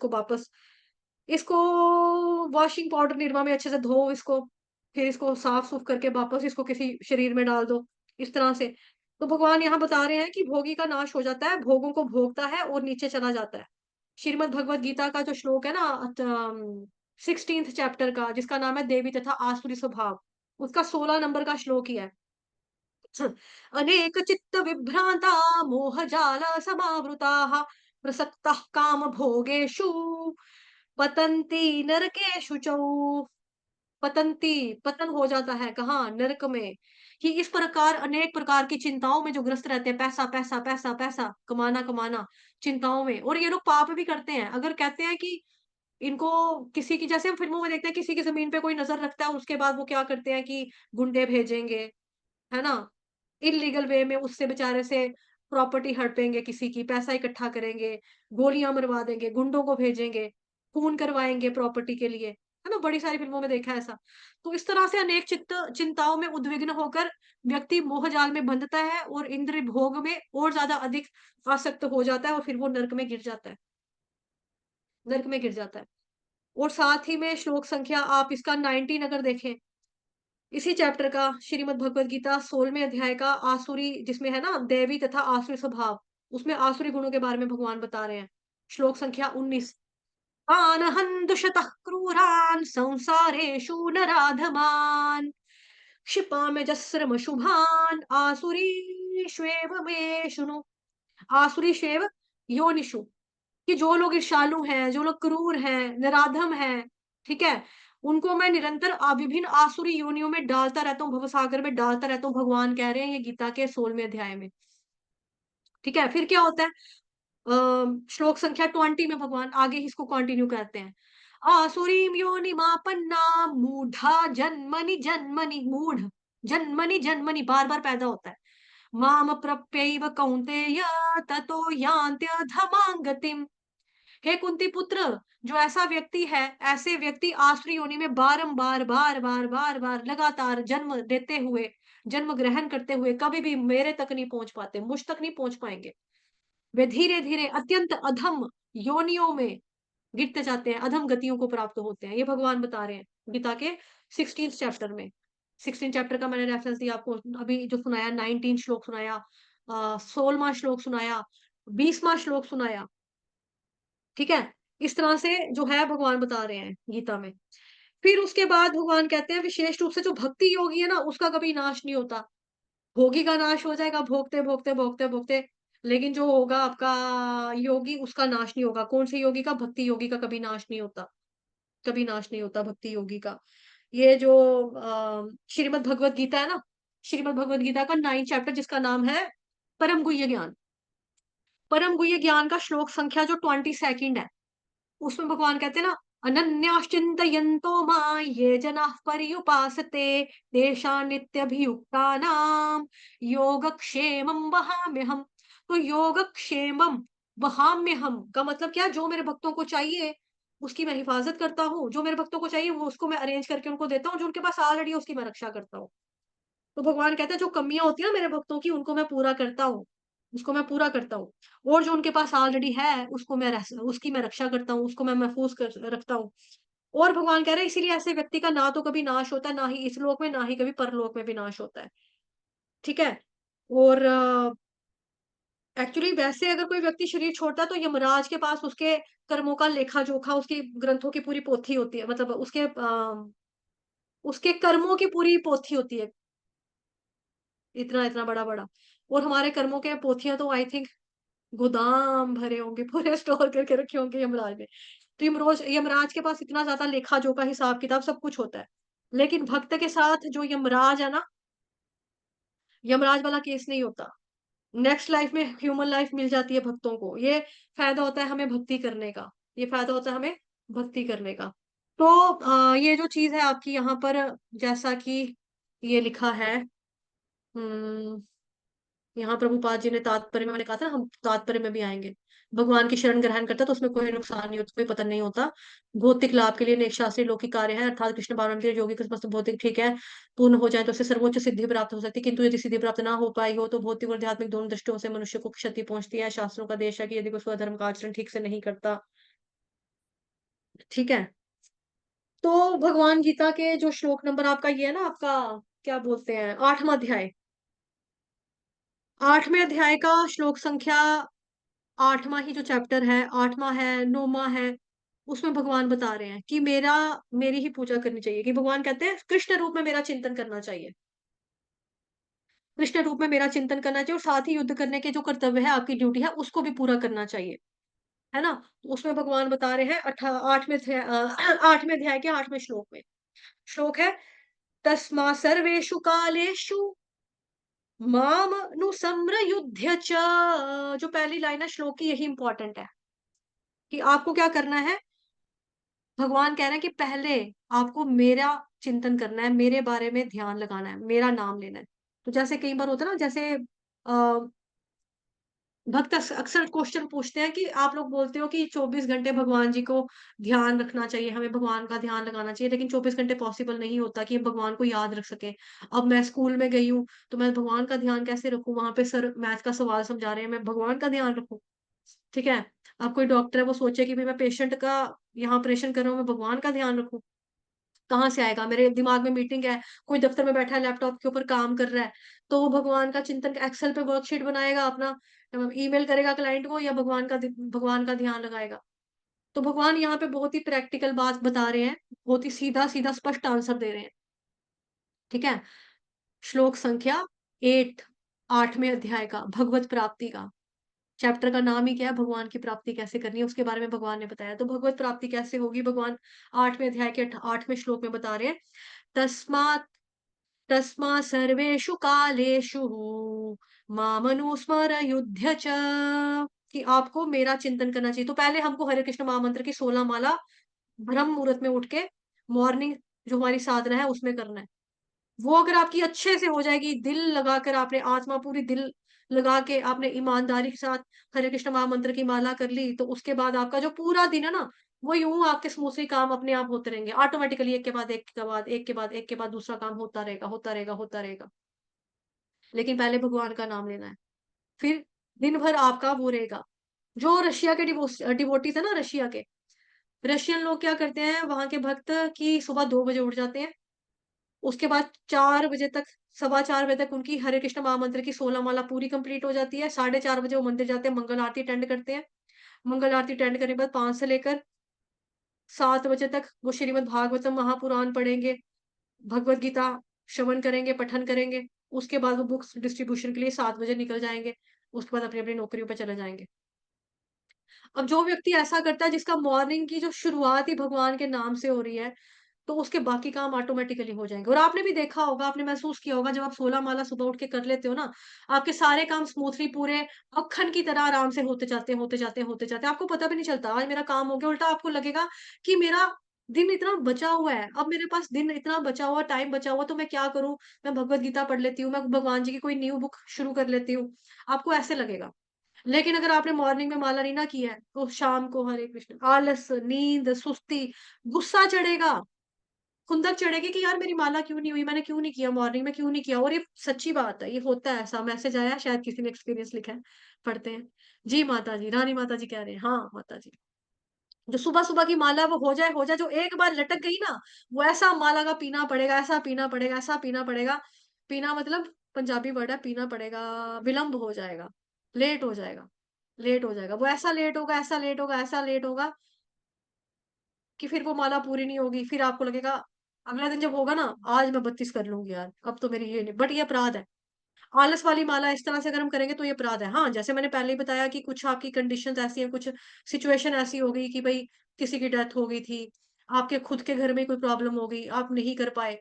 इसको वॉशिंग पाउडर निरमा में अच्छे से धो इसको, फिर इसको साफ-सूफ करके वापस इसको किसी शरीर में डाल दो, इस तरह से। तो भगवान यहाँ बता रहे हैं कि भोगी का नाश हो जाता है, भोगों को भोगता है और नीचे चला जाता है। श्रीमद् भगवद गीता का जो श्लोक है ना 16th चैप्टर का, जिसका नाम है देवी तथा आसुरी स्वभाव, उसका 16 नंबर का श्लोक ही है। अनेक चित्त विभ्रांता मोह जाल समावृताः प्रसक्ताः काम भोगेषु पतन्ति नरकेषु च। पतंती पतन हो जाता है कहाँ? नरक में। कि इस प्रकार अनेक प्रकार की चिंताओं में जो ग्रस्त रहते हैं, पैसा, पैसा, पैसा, पैसा, कमाना, कमाना, चिंताओं में, और ये लोग पाप भी करते हैं। अगर कहते हैं कि इनको किसी की, जैसे हम फ़िल्मों में देखते हैं, किसी की ज़मीन पे कोई नज़र रखता है, उसके बाद वो क्या करते हैं कि गुंडे भेजेंगे, है ना? इल्लीगल वे में उससे बेचारे से प्रॉपर्टी हड़पेंगे किसी की, पैसा इकट्ठा करेंगे, गोलियाँ मरवा देंगे, गुंडों को भेजेंगे, खून करवाएँगे प्रॉपर्टी के लिए, है ना? बड़ी सारी फ़िल्मों में देखा है ऐसा। तो इस तरह से अनेक चिंताओं में उद्विग्न होकर व्यक्ति मोहजाल में बंधता है और इंद्रिय भोग में और ज़्यादा अधिक आसक्त हो जाता है और फिर वो नर्क में गिर जाता है। नर्क में गिर जाता है। और साथ ही में श्लोक संख्या आप इसका 19 अगर देखें, इसी चैप्टर का श्रीमद् भगवत गीता 16वें अध्याय का आसुरी जिसमें है ना दैवी तथा आसुरी स्वभाव, उसमें आसुरी गुणों के बारे में भगवान बता रहे हैं। श्लोक संख्या 19, तान् हन्तुषतः क्रूरान् संसारेषु नराधमान् क्षिपाम्यजस्रमशुभान् आसुरीष्वेव मे शृणु। आसुरीष्वेव योनिषु, कि जो लोग ईर्ष्यालु हैं, जो लोग क्रूर हैं, नराधम हैं, ठीक है? उनको मैं निरंतर विभिन्न आसुरी योनियों में डालता रहता हूँ, भवसागर में डालता रहता हूँ, भगवान कह रहे हैं ये गीता के 16वें अध्याय में। ठीक है? फिर क्या होता है? श्लोक संख्या 20 में भगवान आगे इसको कंटिन्यू करते हैं। आसुरीं योनिमापन्ना मूढ़ा जन्मनि जन्मनि, मूढ़ जन्मनि जन्मनि बार-बार पैदा होता है। माम प्रप्यैव कौन्तेय ततो यान्त्यधमां गतिम्। हे कुंती पुत्र, जो ऐसा व्यक्ति है, ऐसे व्यक्ति आसुरी योनि में बारंबार बार-बार लगातार जन्म देते हुए, जन्म ग्रहण करते हुए कभी भी मेरे तक नहीं पहुँच पाते, मुझ तक नहीं पहुँच पाएँगे। वे धीरे-धीरे अत्यंत अधम योनियों में गिरते जाते हैं, अधम गतियों को प्राप्त होते हैं। ये भगवान बता रहे हैं गीता के 16th चैप्टर में। 16 चैप्टर का मैंने रेफरेंस दिया आपको अभी जो सुनाया, 19 श्लोक सुनाया, 16वाँ श्लोक सुनाया, 20वाँ श्लोक सुनाया, ठीक है? इस तरह से जो है भगवान बता रहे हैं गीता में। फिर उसके बाद भगवान कहते हैं विशेष रूप से जो भक्ति योगी है ना, उसका कभी नाश नहीं होता। भोगी का नाश हो जाएगा भोगते-भोगते, लेकिन जो होगा आपका योगी उसका नाश नहीं होगा। कौन से योगी का? भक्ति योगी का कभी नाश नहीं होता, कभी नाश नहीं होता भक्ति योगी का। ये जो श्रीमद् भगवत गीता है ना, श्रीमद् भगवत गीता का 9 चैप्टर जिसका नाम है परम गुह्य ज्ञान। परम गुह्य ज्ञान का श्लोक संख्या जो 22nd है, उसमें भगवान कहते हैं ना, अनन्याश्चिन्तयन्तो मां ये जनाः पर्युपासते तेषां नित्यभियुक्तानां योगक्षेमं वहाम्यहम्। तो योगक्षेमम वहाम्यहम् का मतलब क्या? जो मेरे भक्तों को चाहिए उसकी मैं हिफाजत करता हूँ, जो मेरे भक्तों को चाहिए वो उसको मैं अरेंज करके उनको देता हूँ, जो उनके पास ऑलरेडी है उसकी मैं रक्षा करता हूँ। तो भगवान कहते हैं जो कमियाँ होती है ना मेरे भक्तों की उनको मैं पूरा करता हूँ, उसको मैं पूरा करता हूँ। और जो उनके पास ऑलरेडी है उसको मैं उसकी मैं रक्षा करता हूँ, उसको मैं महफूज़ कर रखता हूँ। और भगवान कह रहे हैं इसीलिए ऐसे व्यक्ति का ना तो कभी नाश होता है, ना ही इस लोक में, ना ही कभी परलोक में भी नाश होता है। ठीक है? और एक्चुअली वैसे अगर कोई व्यक्ति शरीर छोड़ता है तो यमराज के पास उसके कर्मों का लेखा-जोखा, उसकी ग्रंथों की पूरी पोथी होती है। मतलब उसके कर्मों की पूरी पोथी होती है। इतना-इतना बड़ा-बड़ा। और हमारे कर्मों के पोथियाँ तो आई थिंक गोदाम भरे होंगे, पूरे स्टोर करके रखे होंगे यमराज ने। तो यमरोज यमराज के पास इतना ज़्यादा लेखा-जोखा, हिसाब-किताब सब कुछ होता है। लेकिन भक्त के साथ जो यमराज है ना, यमराज वाला केस नहीं होता। नेक्स्ट लाइफ में ह्यूमन लाइफ मिल जाती है भक्तों को। ये फ़ायदा होता है हमें भक्ति करने का। ये फ़ायदा होता है हमें भक्ति करने का। तो ये जो चीज़ है आपकी यहाँ पर जैसा कि ये लिखा है, हुँ यहाँ प्रभुपाद जी ने तात्पर्य में मैंने कहा था ना हम तात्पर्य में भी आएँगे। भगवान की शरण ग्रहण करता है तो उसमें कोई नुकसान नहीं होता, कोई पतन नहीं होता। भौतिक लाभ के लिए नेक शास्त्रीय लौकिक कार्य है अर्थात कृष्ण पावरण के लिए योगी का समस्त भौतिक ठीक है, पूर्ण हो जाए तो उससे सर्वोच्च सिद्धि प्राप्त हो सकती है। किंतु यदि सिद्धि प्राप्त ना हो पाई हो तो भौतिक और आध्यात्मिक दोनों दृष्टियों से मनुष्य को क्षति पहुँचती है। शास्त्रों का आदेश है कि यदि कोई स्वधर्म का आचरण ठीक से नहीं करता, ठीक है? तो भगवान गीता के जो श्लोक नंबर आपका ये है ना आपका क्या बोलते हैं 8वाँ अध्याय। 8वें अध्याय का श्लोक संख्या 8वाँ ही जो चैप्टर है, 8वाँ है, 9वाँ है, उसमें भगवान बता रहे हैं कि मेरी ही पूजा करनी चाहिए, कि भगवान कहते हैं कृष्ण रूप में मेरा चिंतन करना चाहिए। कृष्ण रूप में मेरा चिंतन करना चाहिए और साथ ही युद्ध करने के जो कर्तव्य है, आपकी ड्यूटी है, उसको भी पूरा करना चाहिए। है ना? तो उसमें भगवान बता रहे हैं 8वें अध्याय के 8वें श्लोक में। श्लोक है, तस्मा सर्वेषु कालेषु मामनुसम्रयुध्य च। जो पहली लाइन है श्लोक की यही इम्पोर्टेंट है, कि आपको क्या करना है। भगवान कह रहे हैं कि पहले आपको मेरा चिंतन करना है, मेरे बारे में ध्यान लगाना है, मेरा नाम लेना है। तो जैसे कई बार होता है ना, जैसे भक्त अक्सर क्वेश्चन पूछते हैं कि आप लोग बोलते हो कि 24 घंटे भगवान जी को ध्यान रखना चाहिए, हमें भगवान का ध्यान लगाना चाहिए, लेकिन 24 घंटे पॉसिबल नहीं होता कि हम भगवान को याद रख सकें। अब मैं स्कूल में गई हूँ, तो मैं भगवान का ध्यान कैसे रखूँ? वहाँ पे सर मैथ का सवाल समझा रहे हैं, मैं भगवान का ध्यान रखूँ, ठीक है? अब कोई डॉक्टर है वो सोचे कि भई मैं पेशेंट का यहाँ ऑपरेशन कर रहा हूँ, मैं भगवान का ध्यान रखूँ। कहाँ से आएगा? मेरे दिमाग में मीटिंग है, कोई दफ्तर में बैठा है लैपटॉप के ऊपर काम कर रहा है, तो वो भगवान का चिंतन एक्सेल पे वर्कशीट बनाएगा अपना ईमेल करेगा क्लाइंट को या भगवान का ध्यान लगाएगा। तो भगवान यहाँ पे बहुत ही प्रैक्टिकल बात बता रहे हैं, बहुत ही सीधा-सीधा स्पष्ट आंसर दे रहे हैं, ठीक है? श्लोक संख्या 8 8वें अध्याय का भगवत प्राप्ति का। चैप्टर का नाम ही क्या है? भगवान की प्राप्ति कैसे करनी है, उसके बारे में भगवान ने बताया। तो भगवत प्राप्ति कैसे होगी? भगवान 8वें अध्याय के 8वें श्लोक में बता रहे हैं, तस्मात् तस्मा सर्वेषु कालेषु मामनुस्मरयुध्य च कि आपको मेरा चिंतन करना चाहिए। तो पहले हमको हरे कृष्ण महामंत्र की 16 माला ब्रह्म मुहूर्त में उठ के मॉर्निंग जो हमारी साधना है उसमें करना है। वो अगर आपकी अच्छे से हो जाएगी, दिल लगाकर आपने आत्मा पूरी दिल लगा के आपने ईमानदारी के साथ हरे कृष्ण महामंत्र की माला कर ली, तो उसके बाद आपका जो पूरा दिन है ना, वो यूँ आपके स्मूथली काम अपने आप होते रहेंगे। ऑटोमैटिकली एक के बाद एक के बाद एक के बाद एक के बाद दूसरा काम होता रहेगा, होता रहेगा, होता रहेगा। लेकिन पहले भगवान का नाम लेना है। फिर दिन भर आपका वो रहेगा। जो रशिया के डिवोटीज़ है ना रशिया के, रशियन लोग क्या करते हैं, वहाँ के भक्त कि सुबह 2 बजे उठ जाते हैं। उसके बाद 4 बजे तक सवा 4 बजे तक उनकी हरे कृष्ण महामंत्र की 16 माला पूरी कंप्लीट हो जाती है। साढ़े 4 बजे वो मंदिर जाते हैं, मंगल आरती अटेंड करते हैं। मंगल आरती अटेंड करने के बाद 5 से लेकर 7 बजे तक वो श्रीमद् भागवतम महापुराण पढ़ेंगे, भगवद गीता श्रवण करेंगे, पठन करेंगे। उसके बाद वो बुक्स डिस्ट्रीब्यूशन के लिए 7 बजे निकल जाएँगे। उसके बाद अपनी-अपनी नौकरियों पे चले जाएँगे। अब जो व्यक्ति ऐसा करता है जिसका मॉर्निंग की जो शुरुआत ही भगवान के नाम से हो रही है, तो उसके बाकी काम ऑटोमैटिकली हो जाएँगे। और आपने भी देखा होगा, आपने महसूस किया होगा जब आप 16 माला सुबह उठ के कर लेते हो ना, आपके सारे काम स्मूथली पूरे मक्खन की तरह आराम से होते जाते हैं, होते जाते हैं, होते जाते हैं। आपको पता भी नहीं चलता आज मेरा काम हो गया, उल्टा आपको लगेगा कि मेरा दिन इतना बचा हुआ है, अब मेरे पास दिन इतना बचा हुआ, टाइम बचा हुआ तो मैं क्या करूँ? मैं भगवद गीता पढ़ लेती हूँ, मैं भगवान जी की कोई न्यू बुक शुरू कर लेती हूँ। आपको ऐसे लगेगा। लेकिन अगर आपने मॉर्निंग में माला नहीं ना की है, तो शाम को हरे कृष्ण आलस, नींद, सुस्ती, गुस्सा चढ़ेगा, खुंदक चढ़ेगी कि यार मेरी माला क्यों नहीं हुई, मैंने क्यों नहीं किया मॉर्निंग में क्यों नहीं किया? और ये सच्ची बात है, ये होता है ऐसा मैसेज आया है शायद किसी ने एक्सपीरियंस लिखा है, पढ़ते हैं। जी माता जी, रानी माता जी कह रहे हैं, हाँ माता जी। जो सुबह-सुबह की माला वो हो जाए, जो एक बार लटक गई ना, वो ऐसा माला का पीना पड़ेगा, ऐसा पीना पड़ेगा, ऐसा पीना पड़ेगा। पीना मतलब पंजाबी वर्ड है पीना पड़ेगा, विलंब हो जाएगा, लेट हो जाएगा, लेट हो जाएगा। वो ऐसा लेट होगा, ऐसा लेट होगा, ऐसा लेट होगा कि फिर वो माला पूरी नहीं होगी। फिर आपको लगेगा अगला दिन जब होगा ना, आज मैं 32 कर लूँगी यार, अब तो मेरी ये नहीं बट ये अपराध है। आलस वाली माला इस तरह से अगर हम करेंगे तो ये अपराध है। हाँ, जैसे मैंने पहले ही बताया कि कुछ आपकी कंडीशंस ऐसी हैं, कुछ सिचुएशन ऐसी हो गई कि भई किसी की डेथ हो गई थी, आपके खुद के घर में कोई प्रॉब्लम हो गई, आप नहीं कर पाए,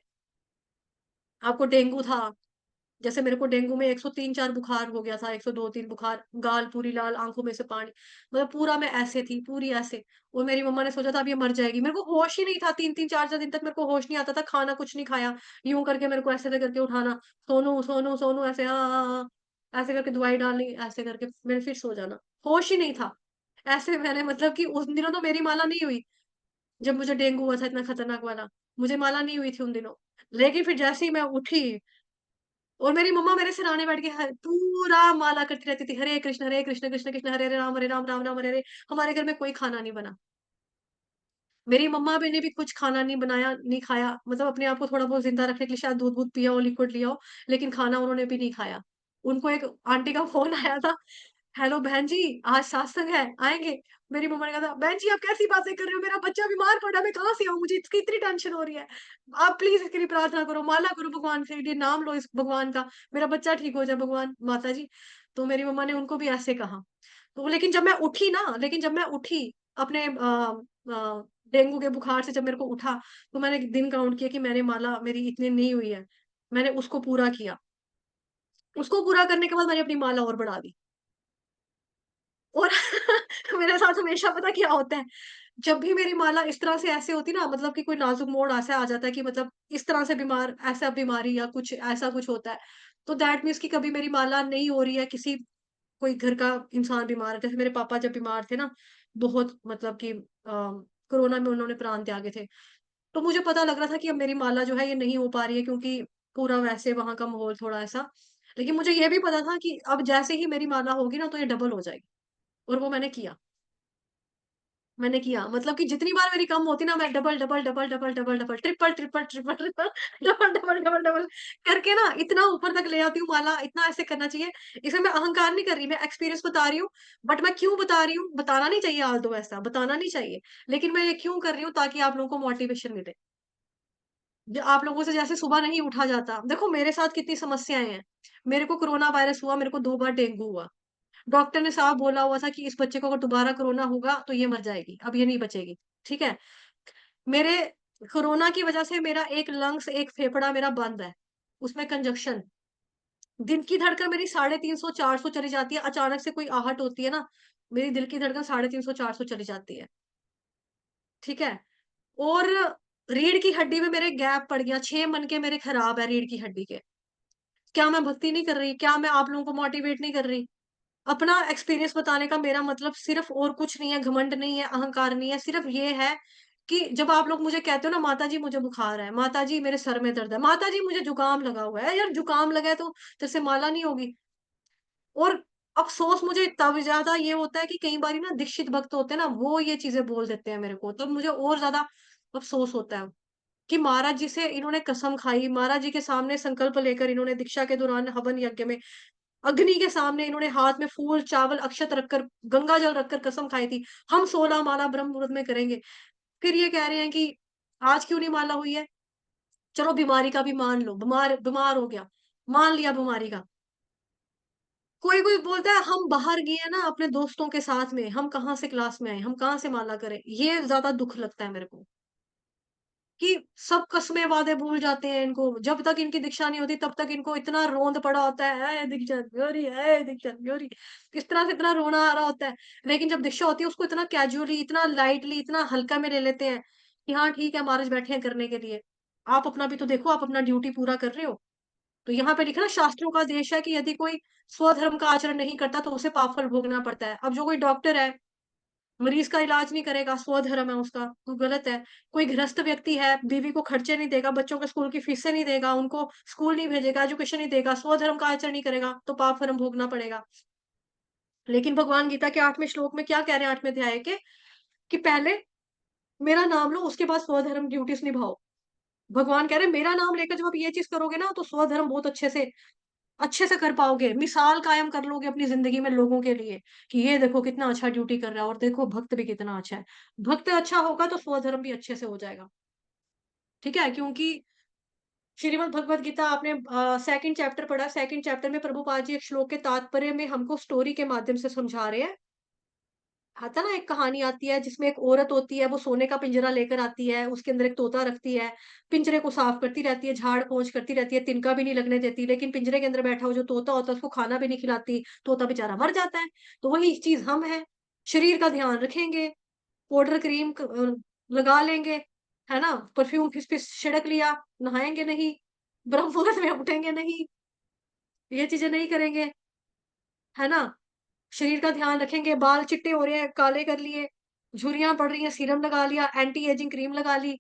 आपको डेंगू था, जैसे मेरे को डेंगू में 103-4 बुखार हो गया था, 102-3 बुखार, गाल पूरी लाल, आँखों में से पानी, मतलब पूरा मैं ऐसे थी, पूरी ऐसे। और मेरी मम्मा ने सोचा था अब ये मर जाएगी। मेरे को होश ही नहीं था 3-3 4-4 दिन तक मेरे को होश नहीं आता था, खाना कुछ नहीं खाया। यूँ करके मेरे को ऐसे करके उठाना, सोनू, सोनू, सोनू ऐसे हाँ, हाँ, हाँ, ऐसे करके दवाई डालनी, ऐसे करके मैंने फिर सो जाना। होश ही नहीं था। ऐसे मैंने मतलब कि उन दिनों तो मेरी माला नहीं हुई, जब मुझे डेंगू हुआ था इतना खतरनाक वाला। मुझे माला नहीं हुई थी उन दिनों। लेकिन फिर जैसे ही मैं उठी और मेरी मम्मा मेरे सिरहाने बैठ के पूरा माला करती रहती थी, हरे कृष्ण, कृष्ण कृष्ण, हरे हरे राम, हरे राम, राम राम, हरे हरे। हमारे घर में कोई खाना नहीं बना। मेरी मम्मा भी ने भी कुछ खाना नहीं बनाया, नहीं खाया, मतलब अपने आप को थोड़ा बहुत ज़िंदा रखने के लिए शायद दूध-वूध पिया हो, लिक्विड लिया हो, लेकिन खाना उन्होंने भी नहीं खाया। उनको एक आंटी का फ़ोन आया था, "हेलो बहन जी, आज सत्संग है, आएँगे?" मेरी मम्मा ने कहा था, "बहन जी आप कैसी बातें कर रहे हो? मेरा बच्चा बीमार पड़ा है, मैं कहाँ से आऊँ? मुझे इसकी इतनी टेंशन हो रही है। आप प्लीज़ इसके लिए प्रार्थना करो, माला करो भगवान के लिए, नाम लो इस भगवान का, मेरा बच्चा ठीक हो जाए भगवान माता जी।" तो मेरी मम्मा ने उनको भी ऐसे कहा। तो लेकिन जब मैं उठी अपने डेंगू के बुखार से जब मेरे को उठा, तो मैंने दिन काउंट किया कि मैंने माला मेरी इतनी नहीं हुई है। मैंने उसको पूरा किया। उसको पूरा करने के बाद मैंने अपनी माला और बढ़ा दी। और मेरे साथ हमेशा पता क्या होता है, जब भी मेरी माला इस तरह से ऐसे होती है ना मतलब कि कोई नाज़ुक मोड़ ऐसा आ जाता है कि मतलब इस तरह से ऐसा बीमारी या कुछ ऐसा कुछ होता है, तो दैट मीन्स कि कभी मेरी माला नहीं हो रही है, किसी कोई घर का इंसान बीमार है। जैसे मेरे पापा जब बीमार थे ना, बहुत मतलब कि कोरोना में उन्होंने प्राण त्यागे थे। तो मुझे पता लग रहा था कि अब मेरी माला जो है ये नहीं हो पा रही है क्योंकि पूरा वैसे वहाँ का माहौल थोड़ा ऐसा। लेकिन मुझे ये भी पता था कि अब जैसे ही मेरी माला होगी ना तो ये डबल हो जाएगी और वो मैंने किया। मैंने किया, मतलब कि जितनी बार मेरी कम होती ना, मैं double, double, double, double, double, double, triple, triple, triple, triple, double, double, double, double करके ना इतना ऊपर तक ले आती हूँ माला, इतना ऐसे करना चाहिए। इसमें मैं अहंकार नहीं कर रही, मैं एक्सपीरियंस बता रही हूँ। बट मैं क्यों बता रही हूँ, बताना नहीं चाहिए आल्दो ऐसा, बताना नहीं चाहिए। लेकिन मैं ये क्यों कर रही हूँ, ताकि आप लोगों को मोटिवेशन मिले। आप लोगों से जैसे सुबह नहीं उठा जाता। देखो मेरे साथ कितनी समस्याएँ हैं। मेरे को कोरोना वायरस हुआ, मेरे को 2 बार डेंगू हुआ। डॉक्टर ने साफ बोला हुआ था कि इस बच्चे को अगर दोबारा कोरोना होगा तो ये मर जाएगी, अब ये नहीं बचेगी, ठीक है? मेरे कोरोना की वजह से मेरा एक लंग्स, एक फेफड़ा मेरा बंद है, उसमें कंजक्शन। दिल की धड़कन मेरी 350 400 चली जाती है, अचानक से कोई आहट होती है ना, मेरी दिल की धड़कन 350 400 चली जाती है, ठीक है? और रीढ़ की हड्डी में मेरे गैप पड़ गया, 6 मनके मेरे खराब है रीढ़ की हड्डी के। क्या मैं भक्ति नहीं कर रही? क्या मैं आप लोगों को मोटिवेट नहीं कर रही? अपना एक्सपीरियंस बताने का मेरा मतलब सिर्फ़ और कुछ नहीं है, घमंड नहीं है, अहंकार नहीं है, सिर्फ़ ये है कि जब आप लोग मुझे कहते हो ना, माताजी मुझे बुखार है, माताजी मेरे सर में दर्द है, माताजी मुझे जुकाम लगा हुआ है, यार जुकाम लगा है तो तेरे से माला नहीं होगी। और अफ़सोस मुझे तब ज़्यादा ये होता है कि कई बारी ना दीक्षित भक्त होते हैं ना, वो ये चीज़ें बोल देते हैं मेरे को, तब मुझे और ज़्यादा अफ़सोस होता है कि महाराज जी से इन्होंने कसम खाई, महाराज जी के सामने संकल्प लेकर इन्होंने दीक्षा के दौरान हवन यज्ञ में अग्नि के सामने इन्होंने हाथ में फूल, चावल, अक्षत रखकर, गंगा जल रखकर कसम खाई थी, हम 16 माला ब्रह्म मुहूर्त में करेंगे। फिर ये कह रहे हैं कि आज क्यों नहीं माला हुई है? चलो बीमारी का भी मान लो, बीमार बीमार हो गया, मान लिया बीमारी का। कोई-कोई बोलता है हम बाहर गए हैं ना अपने दोस्तों के साथ में, हम कहाँ से क्लास में आए, हम कहाँ से माला करें? ये ज़्यादा दुःख लगता है मेरे को। कि सब कस्में वादे भूल जाते हैं इनको। जब तक इनकी दीक्षा नहीं होती तब तक इनको इतना रोंद पड़ा होता है, "ऐ दीक्षित ग्योरी, ऐ दीक्षित ग्योरी।" इस तरह से इतना रोना आ रहा होता है। लेकिन जब दीक्षा होती है उसको इतना कैजुअली, इतना लाइटली, इतना हल्का में ले लेते हैं कि हाँ, ठीक है महाराज बैठे हैं करने के लिए। आप अपना भी तो देखो, आप अपना ड्यूटी पूरा कर रहे हो। तो यहाँ पे लिखा है शास्त्रों का आदेश है कि यदि कोई स्वधर्म का आचरण नहीं करता तो उसे पापफल भोगना पड़ता है। अब जो कोई डॉक्टर है, मरीज़ का इलाज नहीं करेगा, स्वधर्म है उसका, तो गलत है। कोई गृहस्थ व्यक्ति है, बीवी को खर्चे नहीं देगा, बच्चों के स्कूल की फीसें नहीं देगा, उनको स्कूल नहीं भेजेगा, एजुकेशन नहीं देगा, स्वधर्म का आचरण नहीं करेगा, तो पाप कर्म भोगना पड़ेगा। लेकिन भगवान गीता के 8वें श्लोक में क्या कह रहे हैं 8वें अध्याय के, कि पहले मेरा नाम लो, उसके बाद स्वधर्म ड्यूटीज़ निभाओ। भगवान कह रहे हैं मेरा नाम लेकर जब आप ये चीज़ करोगे ना, तो स्वधर्म बहुत अच्छे से कर पाओगे। मिसाल कायम कर लोगे अपनी ज़िंदगी में लोगों के लिए, कि ये देखो कितना अच्छा ड्यूटी कर रहा है और देखो भक्त भी कितना अच्छा है। भक्त अच्छा होगा तो स्वधर्म भी अच्छे से हो जाएगा, ठीक है? क्योंकि श्रीमद् भगवत गीता आपने 2nd चैप्टर पढ़ा, 2nd चैप्टर में प्रभुपाद जी एक श्लोक के तात्पर्य में हमको स्टोरी के माध्यम से समझा रहे हैं। आता ना एक कहानी आती है जिसमें एक औरत होती है, वो सोने का पिंजरा लेकर आती है, उसके अंदर एक तोता रखती है, पिंजरे को साफ करती रहती है, झाड़-पोंछ करती रहती है, तिनका भी नहीं लगने देती, लेकिन पिंजरे के अंदर बैठा हुआ जो तोता होता है उसको खाना भी नहीं खिलाती, तोता बेचारा मर जाता है। तो वही चीज़ हम हैं, शरीर का ध्यान रखेंगे, पाउडर क्रीम लगा लेंगे, है ना? परफ्यूम फिस-फिस छिड़क लिया, नहाएँगे नहीं, ब्रह्म मुहूर्त में उठेंगे नहीं, ये चीज़ें नहीं करेंगे, है ना? शरीर का ध्यान रखेंगे, बाल चिट्टे हो रहे हैं, काले कर लिए, झुर्रियाँ पड़ रही हैं, सीरम लगा लिया, एंटी एजिंग क्रीम लगा ली,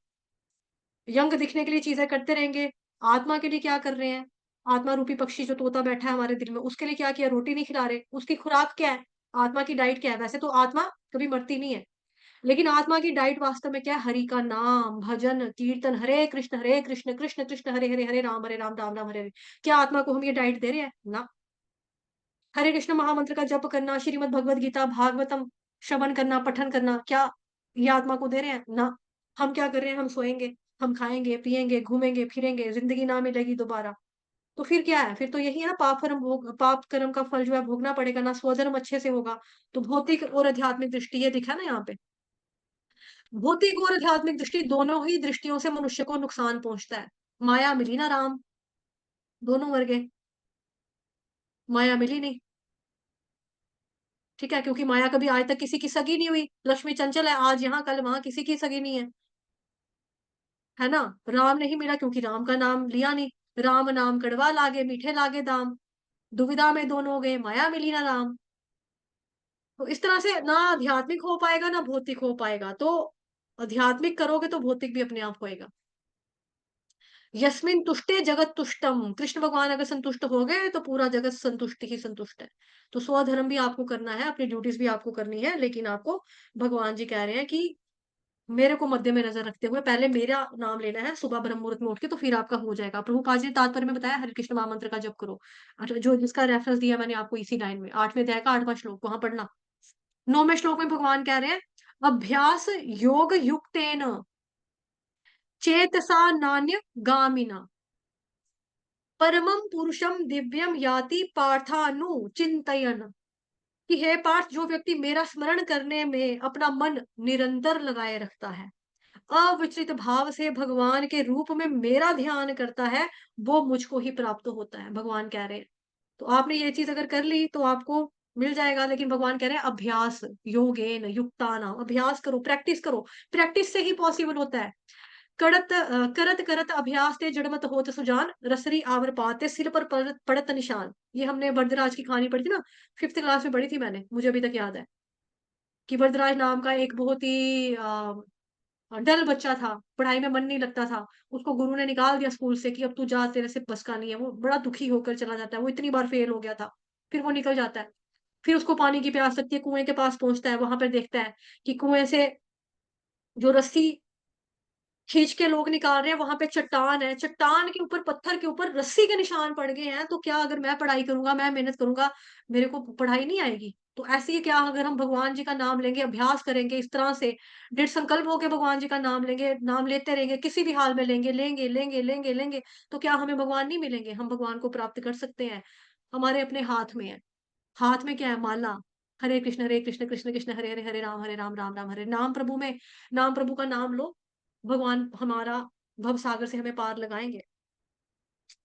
यंग दिखने के लिए चीज़ें करते रहेंगे। आत्मा के लिए क्या कर रहे हैं? आत्मा रूपी पक्षी जो तोता बैठा है हमारे दिल में, उसके लिए क्या किया? रोटी नहीं खिला रहे, उसकी खुराक क्या है? आत्मा की डाइट क्या है? वैसे तो आत्मा कभी मरती नहीं है, लेकिन आत्मा की डाइट वास्तव में क्या है? हरि का नाम, भजन, कीर्तन, हरे कृष्ण, कृष्ण कृष्ण, हरे हरे, हरे राम, राम राम, हरे हरे। क्या आत्मा को हम ये डाइट दे रहे हैं? ना। हरे कृष्ण महामंत्र का जप करना, श्रीमद् भगवत गीता, भागवतम श्रवण करना, पठन करना, क्या ये आत्मा को दे रहे हैं? ना। हम क्या कर रहे हैं? हम सोएँगे, हम खाएँगे, पिएँगे, घूमेंगे, फिरेंगे, ज़िंदगी ना मिलेगी दोबारा। तो फिर क्या है? फिर तो यही है ना, पाप कर्म का फल जो है भोगना पड़ेगा, ना स्वधर्म अच्छे से होगा। तो भौतिक और आध्यात्मिक दृष्टि ये दिखा ना यहाँ पे। भौतिक और आध्यात्मिक दृष्टि दोनों ही दृष्टियों से मनुष्य को नुकसान पहुँचता है। माया मिली ना राम, दोनों मर गए, माया मिली नहीं। ठीक है? क्योंकि माया कभी आज तक किसी की सगी नहीं हुई। लक्ष्मी चंचल है, आज यहाँ कल वहाँ, किसी की सगी नहीं है। है ना? राम नहीं मिला क्योंकि राम का नाम लिया नहीं। राम नाम कड़वा लागे, मीठे लागे दाम। दुविधा में दोनों गए, माया मिली ना राम। तो इस तरह से ना आध्यात्मिक हो पाएगा, ना भौतिक हो पाएगा। तो आध्यात्मिक करोगे तो भौतिक भी अपने आप होएगा। यस्मिन तुष्टे जगत तुष्टम, कृष्ण भगवान अगर संतुष्ट हो गए तो पूरा जगत संतुष्ट ही संतुष्ट है। तो स्वधर्म भी आपको करना है, अपनी ड्यूटीज़ भी आपको करनी है, लेकिन आपको भगवान जी कह रहे हैं कि मेरे को मध्य में नज़र रखते हुए पहले मेरा नाम लेना है सुबह ब्रह्म मुहूर्त में उठ के, तो फिर आपका हो जाएगा। प्रभुपाद जी ने तात्पर्य में बताया हरे कृष्ण महामंत्र का जप करो। अच्छा, जो जिसका रेफरेंस दिया मैंने आपको इसी लाइन में 8वें अध्याय का 8वाँ श्लोक वहाँ पढ़ना। 9वें श्लोक में भगवान कह रहे हैं, अभ्यास योग युक्तेन चेतसा नान्य गामिना परमं पुरुषम दिव्यम याति पार्थानु चिंतयन, कि हे पार्थ, जो व्यक्ति मेरा स्मरण करने में अपना मन निरंतर लगाए रखता है, अविचलित भाव से भगवान के रूप में मेरा ध्यान करता है, वो मुझको ही प्राप्त होता है, भगवान कह रहे हैं। तो आपने ये चीज़ अगर कर ली तो आपको मिल जाएगा, लेकिन भगवान कह रहे हैं अभ्यास, योगेन युक्तानाम, अभ्यास करो, प्रैक्टिस से ही पॉसिबल होता है। करत करत अभ्यास ते जड़मत होत सुजान, रसरी आवर पाते सिर पर पड़त पड़त निशान। ये हमने वरदराज की कहानी पढ़ी थी ना, 5th क्लास में पढ़ी थी मैंने, मुझे अभी तक याद है कि वरदराज नाम का एक बहुत ही डल बच्चा था, पढ़ाई में मन नहीं लगता था। उसको गुरु ने निकाल दिया स्कूल से कि अब तू जा, तेरे से बस का नहीं है। वो बड़ा दुखी होकर चला जाता है, वो इतनी बार फेल हो गया था। फिर वो निकल जाता है। फिर उसको पानी की प्यास लगती है, कुएँ के पास पहुँचता है, वहाँ पे देखता है कि कुएँ से जो रस्सी खींच के लोग निकाल रहे हैं, वहाँ पे चट्टान है, चट्टान के ऊपर, पत्थर के ऊपर रस्सी के निशान पड़ गए हैं, तो क्या अगर मैं पढ़ाई करूँगा, मैं मेहनत करूँगा, मेरे को पढ़ाई नहीं आएगी? तो ऐसे ही क्या अगर हम भगवान जी का नाम लेंगे, अभ्यास करेंगे इस तरह से, दृढ़ संकल्प होके भगवान जी का नाम लेंगे, नाम लेते रहेंगे, किसी भी हाल में लेंगे, लेंगे, लेंगे, लेंगे, लेंगे, तो क्या हमें भगवान नहीं मिलेंगे? हम भगवान को प्राप्त कर सकते हैं। हमारे अपने हाथ में है। हाथ में क्या है? माला। हरे कृष्ण, कृष्ण कृष्ण हरे हरे, हरे राम, राम राम हरे। नाम प्रभु में, नाम प्रभु का नाम लो, भगवान हमारा भव सागर से हमें पार लगाएँगे।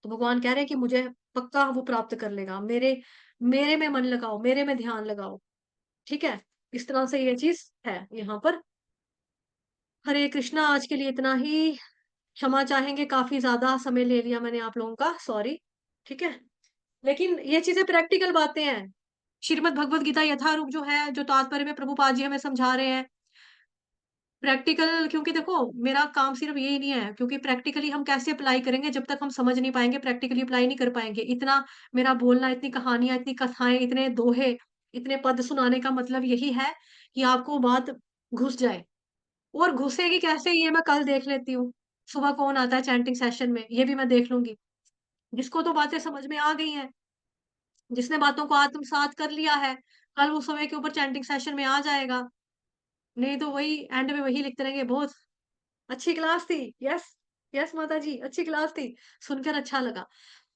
तो भगवान कह रहे हैं कि मुझे पक्का वो प्राप्त कर लेगा। मेरे मेरे में मन लगाओ, मेरे में ध्यान लगाओ, ठीक है? इस तरह से ये चीज़ है यहाँ पर। हरे कृष्णा, आज के लिए इतना ही। क्षमा चाहेंगे, काफ़ी ज़्यादा समय ले लिया मैंने आप लोगों का, सॉरी, ठीक है? लेकिन ये चीज़ें प्रैक्टिकल बातें हैं। श्रीमद् भगवद गीता यथारूप जो है, जो तात्पर्य में प्रभुपाद जी हमें समझा रहे हैं, प्रैक्टिकल, क्योंकि देखो मेरा काम सिर्फ यही नहीं है, क्योंकि प्रैक्टिकली हम कैसे अप्लाई करेंगे, जब तक हम समझ नहीं पाएँगे, प्रैक्टिकली अप्लाई नहीं कर पाएँगे। इतना मेरा बोलना, इतनी कहानियाँ, इतनी कथाएँ, इतने दोहे, इतने पद सुनाने का मतलब यही है कि आपको बात घुस जाए। और घुसेगी कैसे, ये मैं कल देख लेती हूँ। सुबह कौन आता है चैंटिंग सेशन में, ये भी मैं देख लूँगी। जिसको तो बातें समझ में आ गई हैं, जिसने बातों को आत्मसात कर लिया है, कल वो समय के ऊपर चैंटिंग सेशन में आ जाएगा। नहीं तो वही एंड में वही लिखते रहेंगे, बहुत अच्छी क्लास थी। यस, यस माता जी, अच्छी क्लास थी। सुनकर अच्छा लगा।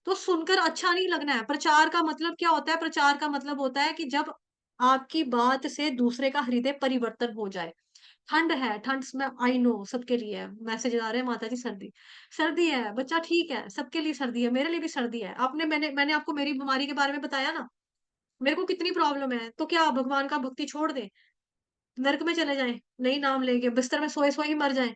तो सुनकर अच्छा नहीं लगना है। प्रचार का मतलब क्या होता है? प्रचार का मतलब होता है कि जब आपकी बात से दूसरे का हृदय परिवर्तन हो जाए। ठंड है, ठंड में आई नो सबके लिए है। मैसेज आ रहे हैं माता जी, सर्दी। सर्दी है, बच्चा ठीक है, सबके लिए सर्दी है, मेरे लिए भी सर्दी है। आपने मैंने आपको मेरी बीमारी के बारे में बताया ना, मेरे को कितनी प्रॉब्लम है, तो क्या भगवान का भक्ति छोड़ दें? नरक में चले जाएँ? नहीं, नाम लेके बिस्तर में सोए-सोए ही मर जाएँ,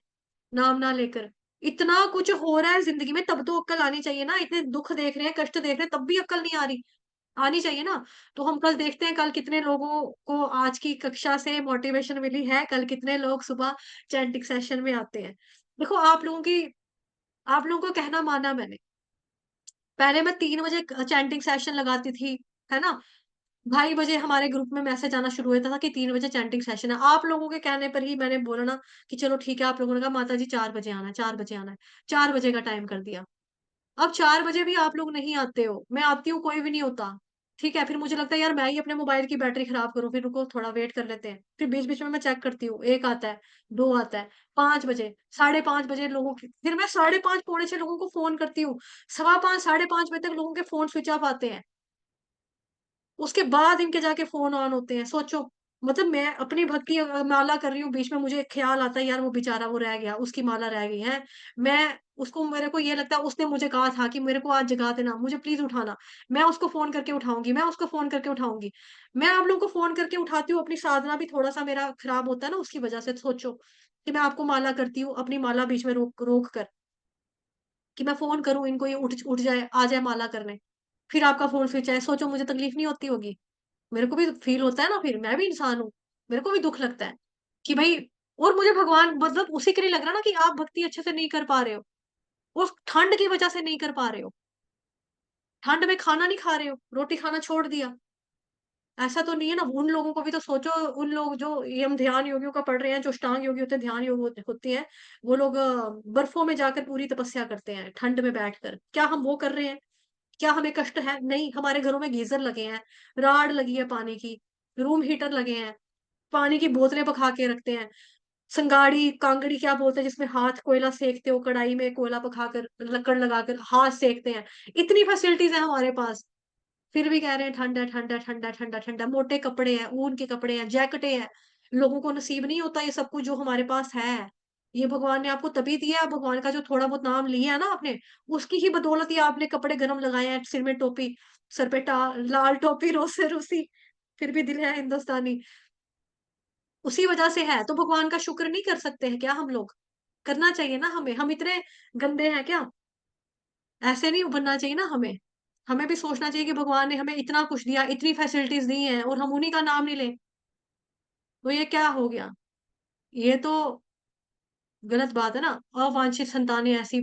नाम ना लेकर। इतना कुछ हो रहा है ज़िंदगी में, तब तो अक्ल आनी चाहिए ना, इतने दुःख देख रहे हैं, कष्ट देख रहे हैं, तब भी अक्ल नहीं आ रही। आनी चाहिए ना। तो हम कल देखते हैं, कल कितने लोगों को आज की कक्षा से मोटिवेशन मिली है, कल कितने लोग सुबह चैंटिंग सेशन में आते हैं। देखो आप लोगों का कहना माना मैंने। पहले मैं 3 बजे चैंटिंग सेशन लगाती थी, है ना? ढाई बजे हमारे ग्रुप में मैसेज आना शुरू होता था कि 3 बजे चैंटिंग सेशन है। आप लोगों के कहने पर ही मैंने बोला ना कि चलो ठीक है, आप लोगों ने कहा माता जी 4 बजे आना है, 4 बजे आना है। 4 बजे का टाइम कर दिया। अब 4 बजे भी आप लोग नहीं आते हो, मैं आती हूँ, कोई भी नहीं होता। ठीक है, फिर मुझे लगता है यार मैं ही अपने मोबाइल की बैटरी खराब करूँ, फिर रुको थोड़ा वेट कर लेते हैं। फिर बीच-बीच में मैं चेक करती हूँ, 1 आता है, 2 आता है, 5 बजे, साढ़े 5 बजे लोगों की, फिर मैं साढ़े 5 पौने 6 लोगों को फ़ोन करती हूँ। सवा 5 साढ़े 5 बजे तक लोगों के फ़ोन स्विच ऑफ आते हैं। उसके बाद इनके जाके फ़ोन ऑन होते हैं, सोचो। मतलब मैं अपनी भक्ति माला कर रही हूँ, बीच में मुझे ख़्याल आता है यार वो बेचारा वो रह गया, उसकी माला रह गई है। मैं उसको, मेरे को ये लगता है उसने मुझे कहा था कि मेरे को आज जगा देना, मुझे प्लीज़ उठाना। मैं उसको फ़ोन करके उठाऊँगी, मैं उसको फ़ोन करके उठाऊँगी। मैं आप लोगों को फ़ोन करके उठाती हूँ, अपनी साधना भी थोड़ा-सा मेरा ख़राब होता है ना उसकी वज़ह से, सोचो कि मैं आपको माला करती हूँ, अपनी माला बीच में रोक रोक कर, कि मैं फ़ोन करूँ इनको, ये उठ उठ जाए, आ जाए माला करने। फिर आपका फ़ोन स्विच है, सोचो मुझे तकलीफ़ नहीं होती होगी? मेरे को भी फ़ील होता है ना फिर, मैं भी इंसान हूँ। मेरे को भी दुःख लगता है कि भई, और मुझे भगवान मतलब उसी के लिए लग रहा है ना कि आप भक्ति अच्छे से नहीं कर पा रहे हो। उस ठंड की वजह से नहीं कर पा रहे हो। ठंड में खाना नहीं खा रहे हो, रोटी खाना छोड़ दिया। ऐसा तो नहीं है ना, उन लोगों को भी तो सोचो, उन लोग जो ये हम ध्यान योगियों का पढ़ रहे हैं, जो अष्टांग योगी होते हैं, ध्यान योग होती हैं, वो लोग बर्फों में जाकर पूरी तपस्या करते हैं, ठंड में बैठकर। क्या हम वो कर रहे हैं? क्या हमें कष्ट है? नहीं, हमारे घरों में गीज़र लगे हैं, राड लगी है पानी की, रूम हीटर लगे हैं, पानी की बोतलें पका के रखते हैं, संगाड़ी, कांगड़ी क्या बोलते हैं जिसमें हाथ कोयला सेकते हो, कढ़ाई में कोयला पकाकर, लकड़ लगाकर हाथ सेकते हैं। इतनी फैसिलिटीज़ है हमारे पास। फिर भी कह रहे हैं ठंड है, ठंड है, ठंड है, ठंड है, ठंड है। मोटे कपड़े हैं, ऊन के कपड़े हैं, जैकेटें हैं। लोगों को नसीब नहीं होता ये सब कुछ जो हमारे पास है। ये भगवान ने आपको तभी दिया है, भगवान का जो थोड़ा बहुत नाम लिया है ना आपने, उसकी ही बदौलत ही आपने कपड़े गरम लगाए हैं, सिर में टोपी, सर पे लाल टोपी, रोज से रूसी, फिर भी दिल है हिंदुस्तानी। उसी वजह से है, तो भगवान का शुक्र नहीं कर सकते हैं क्या हम लोग? करना चाहिए ना हमें, हम इतने गंदे हैं क्या? ऐसे नहीं बनना चाहिए ना हमें। हमें भी सोचना चाहिए कि भगवान ने हमें इतना कुछ दिया, इतनी फैसिलिटीज़ दी हैं और हम उन्हीं का नाम नहीं लें, तो ये क्या हो गया? ये तो गलत बात है ना। अवांछित संतानें ऐसी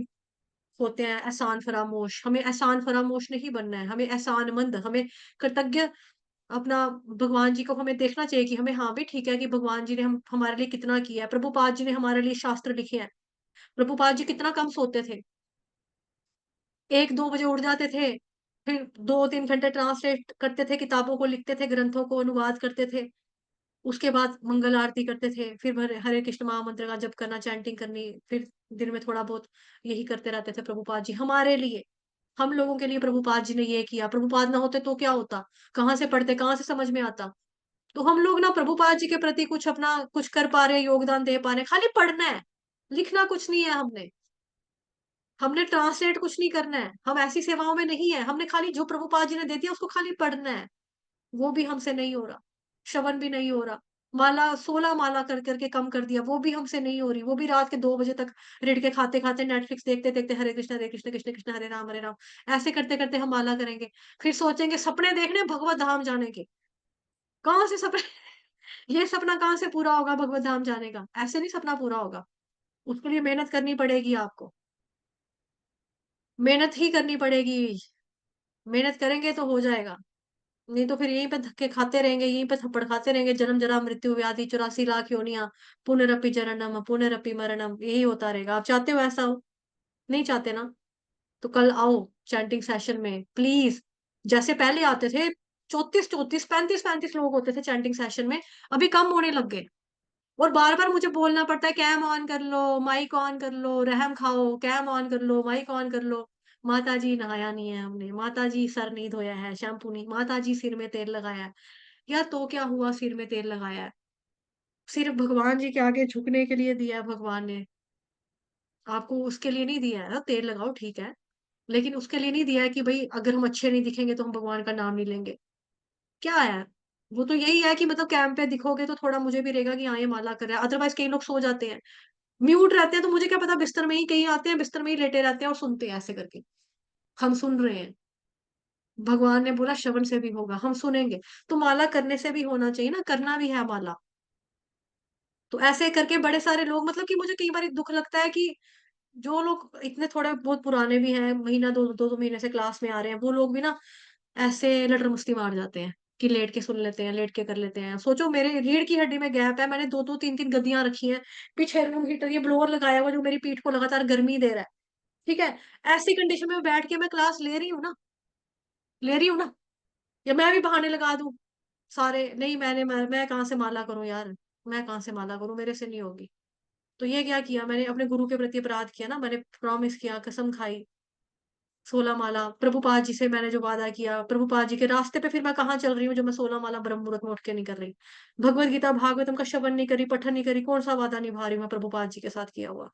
होते हैं, एहसान फरामोश। हमें एहसान फरामोश नहीं बनना है, हमें एहसानमंद, हमें कृतज्ञ अपना भगवान जी को हमें देखना चाहिए कि हमें हाँ भी ठीक है कि भगवान जी ने हम हमारे लिए कितना किया है। प्रभुपाद जी ने हमारे लिए शास्त्र लिखे हैं। प्रभुपाद जी कितना कम सोते थे। 1-2 बजे उठ जाते थे, फिर 2-3 घंटे ट्रांसलेट करते थे, किताबों को लिखते थे, ग्रंथों को अनुवाद करते थे। उसके बाद मंगल आरती करते थे, फिर हरे कृष्ण महामंत्र का जप करना, चैंटिंग करनी, फिर दिन में थोड़ा बहुत यही करते रहते थे प्रभुपाद जी हमारे लिए। हम लोगों के लिए प्रभुपाद जी ने ये किया, प्रभुपाद ना होते तो क्या होता? कहाँ से पढ़ते, कहाँ से समझ में आता? तो हम लोग ना प्रभुपाद जी के प्रति कुछ अपना कुछ कर पा रहे हैं, योगदान दे पा रहे हैं, खाली पढ़ना है, लिखना कुछ नहीं है हमने। हमने ट्रांसलेट कुछ नहीं करना है, हम ऐसी सेवाओं में नहीं है, हमने खाली जो प्रभुपाद जी ने दे दिया उसको खाली पढ़ना है। वो भी हमसे नहीं हो रहा, श्रवण भी नहीं हो रहा। माला 16 माला कर करके कम कर दिया, वो भी हमसे नहीं हो रही, वो भी रात के 2 बजे तक रिड़ के खाते-खाते, नेटफ्लिक्स देखते-देखते हरे कृष्ण, कृष्ण कृष्ण, हरे राम, ऐसे करते-करते हम माला करेंगे। फिर सोचेंगे सपने देखने भगवत धाम जाने के। कहाँ से सपने ये सपना कहाँ से पूरा होगा भगवत धाम जाने का? ऐसे नहीं सपना पूरा होगा। उसके लिए मेहनत करनी पड़ेगी आपको। मेहनत ही करनी पड़ेगी। मेहनत करेंगे तो हो जाएगा। नहीं तो फिर यहीं पे धक्के खाते रहेंगे, यहीं पे थप्पड़ खाते रहेंगे, जन्म जरा मृत्यु व्याधि 84 लाख योनियाँ, पुनरपि जननम पुनरपि मरणम, यही होता रहेगा। आप चाहते हो ऐसा हो? नहीं चाहते ना? तो कल आओ चैंटिंग सेशन में प्लीज़। जैसे पहले आते थे 34-34, 35-35 लोग होते थे चैंटिंग सेशन में, अभी कम होने लग गए। और बार-बार मुझे बोलना पड़ता है कैम ऑन कर लो, माइक ऑन कर लो, रहम खाओ, कैम ऑन कर लो, माइक ऑन कर लो। माताजी नहाया नहीं है हमने, माताजी सर नहीं धोया है, शैम्पू नहीं, माताजी सिर में तेल लगाया है। यार तो क्या हुआ सिर में तेल लगाया है? सिर्फ़ भगवान जी के आगे झुकने के लिए दिया है भगवान ने। आपको उसके लिए नहीं दिया है ना, तेल लगाओ ठीक है, लेकिन उसके लिए नहीं दिया है कि भई अगर हम अच्छे नहीं दिखेंगे तो हम भगवान का नाम नहीं लेंगे। क्या है? वो तो यही है कि मतलब कैम पे दिखोगे तो थोड़ा मुझे भी रहेगा कि हाँ, ये माला कर रहा है, अदरवाइज़ कई लोग सो जाते हैं। म्यूट रहते हैं तो मुझे क्या पता बिस्तर में ही कहीं आते हैं, बिस्तर में ही लेटे रहते हैं और सुनते हैं ऐसे करके। हम सुन रहे हैं। भगवान ने बोला श्रवण से भी होगा, हम सुनेंगे। तो माला करने से भी होना चाहिए ना, करना भी है माला। तो ऐसे करके बड़े सारे लोग मतलब कि मुझे कई बार दुःख लगता है कि जो लोग इतने थोड़े बहुत पुराने भी हैं, महीना 2-2 महीने से क्लास में आ रहे हैं, वो लोग भी ना ऐसे लटर-मस्ती मार जाते हैं कि लेट के सुन लेते हैं, लेट के कर लेते हैं। सोचो मेरे रीढ़ की हड्डी में गैप है, मैंने 2-2 3-3 गद्दियाँ रखी हैं, पीछे रूम हीटर ये ब्लोअर लगाया हुआ है जो मेरी पीठ को लगातार गर्मी दे रहा है। ठीक है? ऐसी कंडीशन में बैठ के मैं क्लास ले रही हूँ ना, ले रही हूँ ना, या मैं भी बहाने लगा दूँ सारे, नहीं मैं कहाँ से माला करूँ यार, मैं कहाँ से माला करूँ, मेरे से नहीं होगी। तो ये क्या किया मैंने अपने गुरु के प्रति अपराध किया ना, मैंने प्रॉमिस किया, कसम खाई, 16 माला प्रभुपाद जी से मैंने जो वादा किया, प्रभुपाद जी के रास्ते पे फिर मैं कहाँ चल रही हूँ जो मैं 16 माला ब्रह्म मुहूर्त में उठ के नहीं कर रही। भगवत गीता, भागवतम का श्रवण नहीं करी, पठन नहीं करी, कौन-सा वादा निभा रही हूँ मैं प्रभुपाद जी के साथ किया हुआ।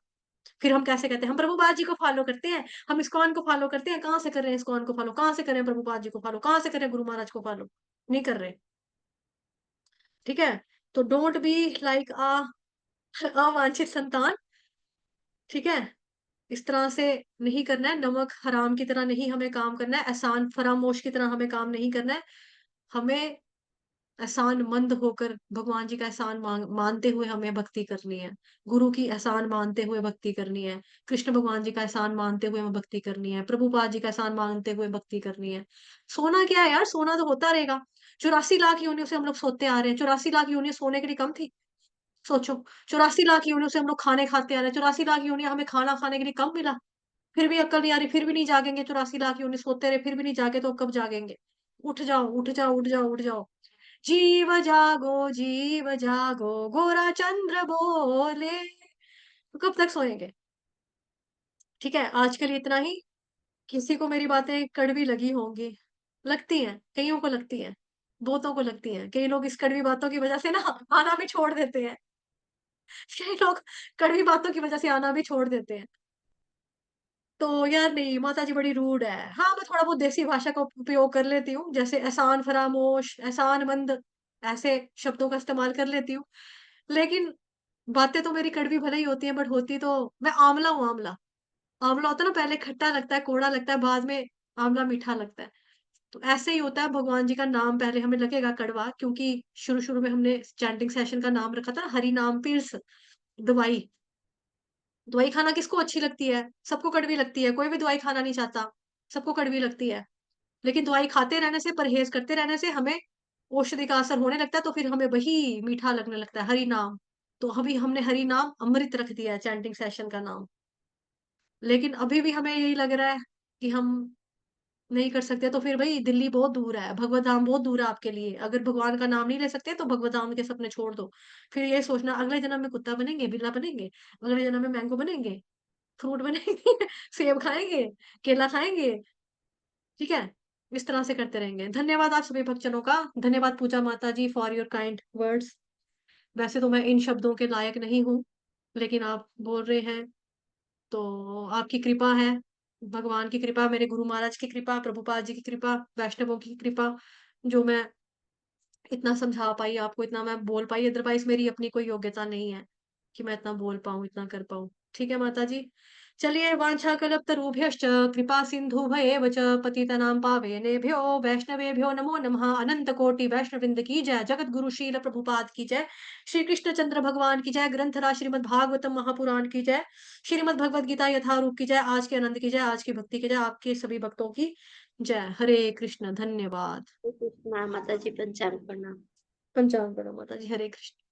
फिर हम कैसे कहते हैं, हम प्रभुपाद जी को फ़ॉलो करते हैं, हम इस्कॉन को फ़ॉलो करते हैं, कहाँ से कर रहे हैं इस्कॉन को फ़ॉलो, कहाँ से कर रहे हैं प्रभुपाद जी को फ़ॉलो, कहाँ से कर रहे हैं गुरु महाराज को फ़ॉलो? नहीं कर रहे, ठीक है? तो डोंट बी लाइक अवांछित संतान, ठीक है? इस तरह से नहीं करना है, नमक हराम की तरह नहीं हमें काम करना है, एहसान फरामोश की तरह हमें काम नहीं करना है। हमें एहसानमंद होकर भगवान जी का एहसान मानते हुए हमें भक्ति करनी है। गुरु की एहसान मानते हुए भक्ति करनी है। कृष्ण भगवान जी का एहसान मानते हुए हमें भक्ति करनी है। प्रभुपाद जी का एहसान मानते हुए भक्ति करनी है। सोना क्या है यार, सोना तो होता रहेगा। 84 लाख योनियों से हम लोग सोते आ रहे हैं। 84 लाख योनियाँ सोने के लिए कम थी? सोचो, 84 लाख योनियों से हम लोग खाने खाते आ रहे हैं। 84 लाख योनियाँ हमें खाना खाने के लिए कम मिला? फिर भी अक्ल नहीं आ रही, फिर भी नहीं जागेंगे। 84 लाख योनि सोते रहे, फिर भी नहीं जागे तो कब जागेंगे? उठ जाओ, उठ जाओ, उठ जाओ, उठ जाओ। जीव जागो, गोरा चंद्र बोले। तो कब तक सोएंगे? ठीक है, आज के लिए इतना ही। किसी को मेरी बातें कड़वी लगी होंगी, लगती हैं, कइयों को लगती हैं, बहुतों को लगती हैं। कई लोग इस कड़वी बातों की वजह से ना आना भी छोड़ देते हैं। कई लोग कड़वी बातों की वजह से आना भी छोड़ देते हैं। तो यार नहीं, माताजी बड़ी रूड है। हाँ, मैं थोड़ा बहुत देसी भाषा का उपयोग कर लेती हूँ, जैसे एहसान फरामोश, एहसानमंद, ऐसे शब्दों का इस्तेमाल कर लेती हूँ। लेकिन बातें तो मेरी कड़वी भले ही होती हैं, बट होती तो मैं आमला हूँ, आमला। आमला होता है ना, पहले खट्टा लगता है, कौड़ा लगता है, बाद में आमला मीठा लगता है। तो ऐसे ही होता है, भगवान जी का नाम पहले हमें लगेगा कड़वा, क्योंकि शुरू-शुरू में हमने चैंटिंग सेशन का नाम रखा था ना, हरि नाम पील्स दवाई। दवाई खाना किसको अच्छी लगती है? सबको कड़वी लगती है, कोई भी दवाई खाना नहीं चाहता, सबको कड़वी लगती है। लेकिन दवाई खाते रहने से, परहेज़ करते रहने से हमें औषधि का असर होने लगता है, तो फिर हमें वही मीठा लगने लगता है, हरि नाम। तो अभी हमने हरि नाम अमृत रख दिया है चैंटिंग सेशन का नाम। लेकिन अभी भी हमें यही लग रहा है कि हम नहीं कर सकते, तो फिर भई दिल्ली बहुत दूर है, भगवत धाम बहुत दूर है आपके लिए। अगर भगवान का नाम नहीं ले सकते, तो भगवत धाम के सपने छोड़ दो। फिर ये सोचना अगले जन्म में कुत्ता बनेंगे, बिल्ला बनेंगे, अगले जन्म में मैंगो बनेंगे, फ्रूट बनेंगे, सेब खाएँगे, केला खाएँगे, ठीक है? इस तरह से करते रहेंगे। धन्यवाद आप सभी भक्तजनों का। धन्यवाद पूजा माता जी फॉर योर काइंड वर्ड्स। वैसे तो मैं इन शब्दों के लायक नहीं हूँ, लेकिन आप बोल रहे हैं, तो आपकी कृपा है। भगवान की कृपा, मेरे गुरु महाराज की कृपा, प्रभुपाद जी की कृपा, वैष्णवों की कृपा, जो मैं इतना समझा पाई आपको, इतना मैं बोल पाई, अदरवाइज़ मेरी अपनी कोई योग्यता नहीं है, कि मैं इतना बोल पाऊँ, इतना कर पाऊँ। ठीक है माता जी? चलिए वाञ्छाकल्पतरुभ्यश्च कृपा सिन्धुभयेव च पतितनां पावनेभ्यो वैष्णवेभ्यो नमो नमः। अनंत कोटि वैष्णववृंद की जय। जगत गुरु शील प्रभुपाद की जय। श्री कृष्ण चंद्र भगवान की जय। ग्रंथराज श्रीमद् भागवतम महापुराण की जय। श्रीमद् भगवद गीता यथारूप की जय। आज के आनंद की जय, आज की भक्ति की जय, आपके सभी भक्तों की जय। हरे कृष्ण, धन्यवाद। हरे कृष्णा। माता जी पंचांग प्रणाम। पंचांग करो माता जी। हरे कृष्ण।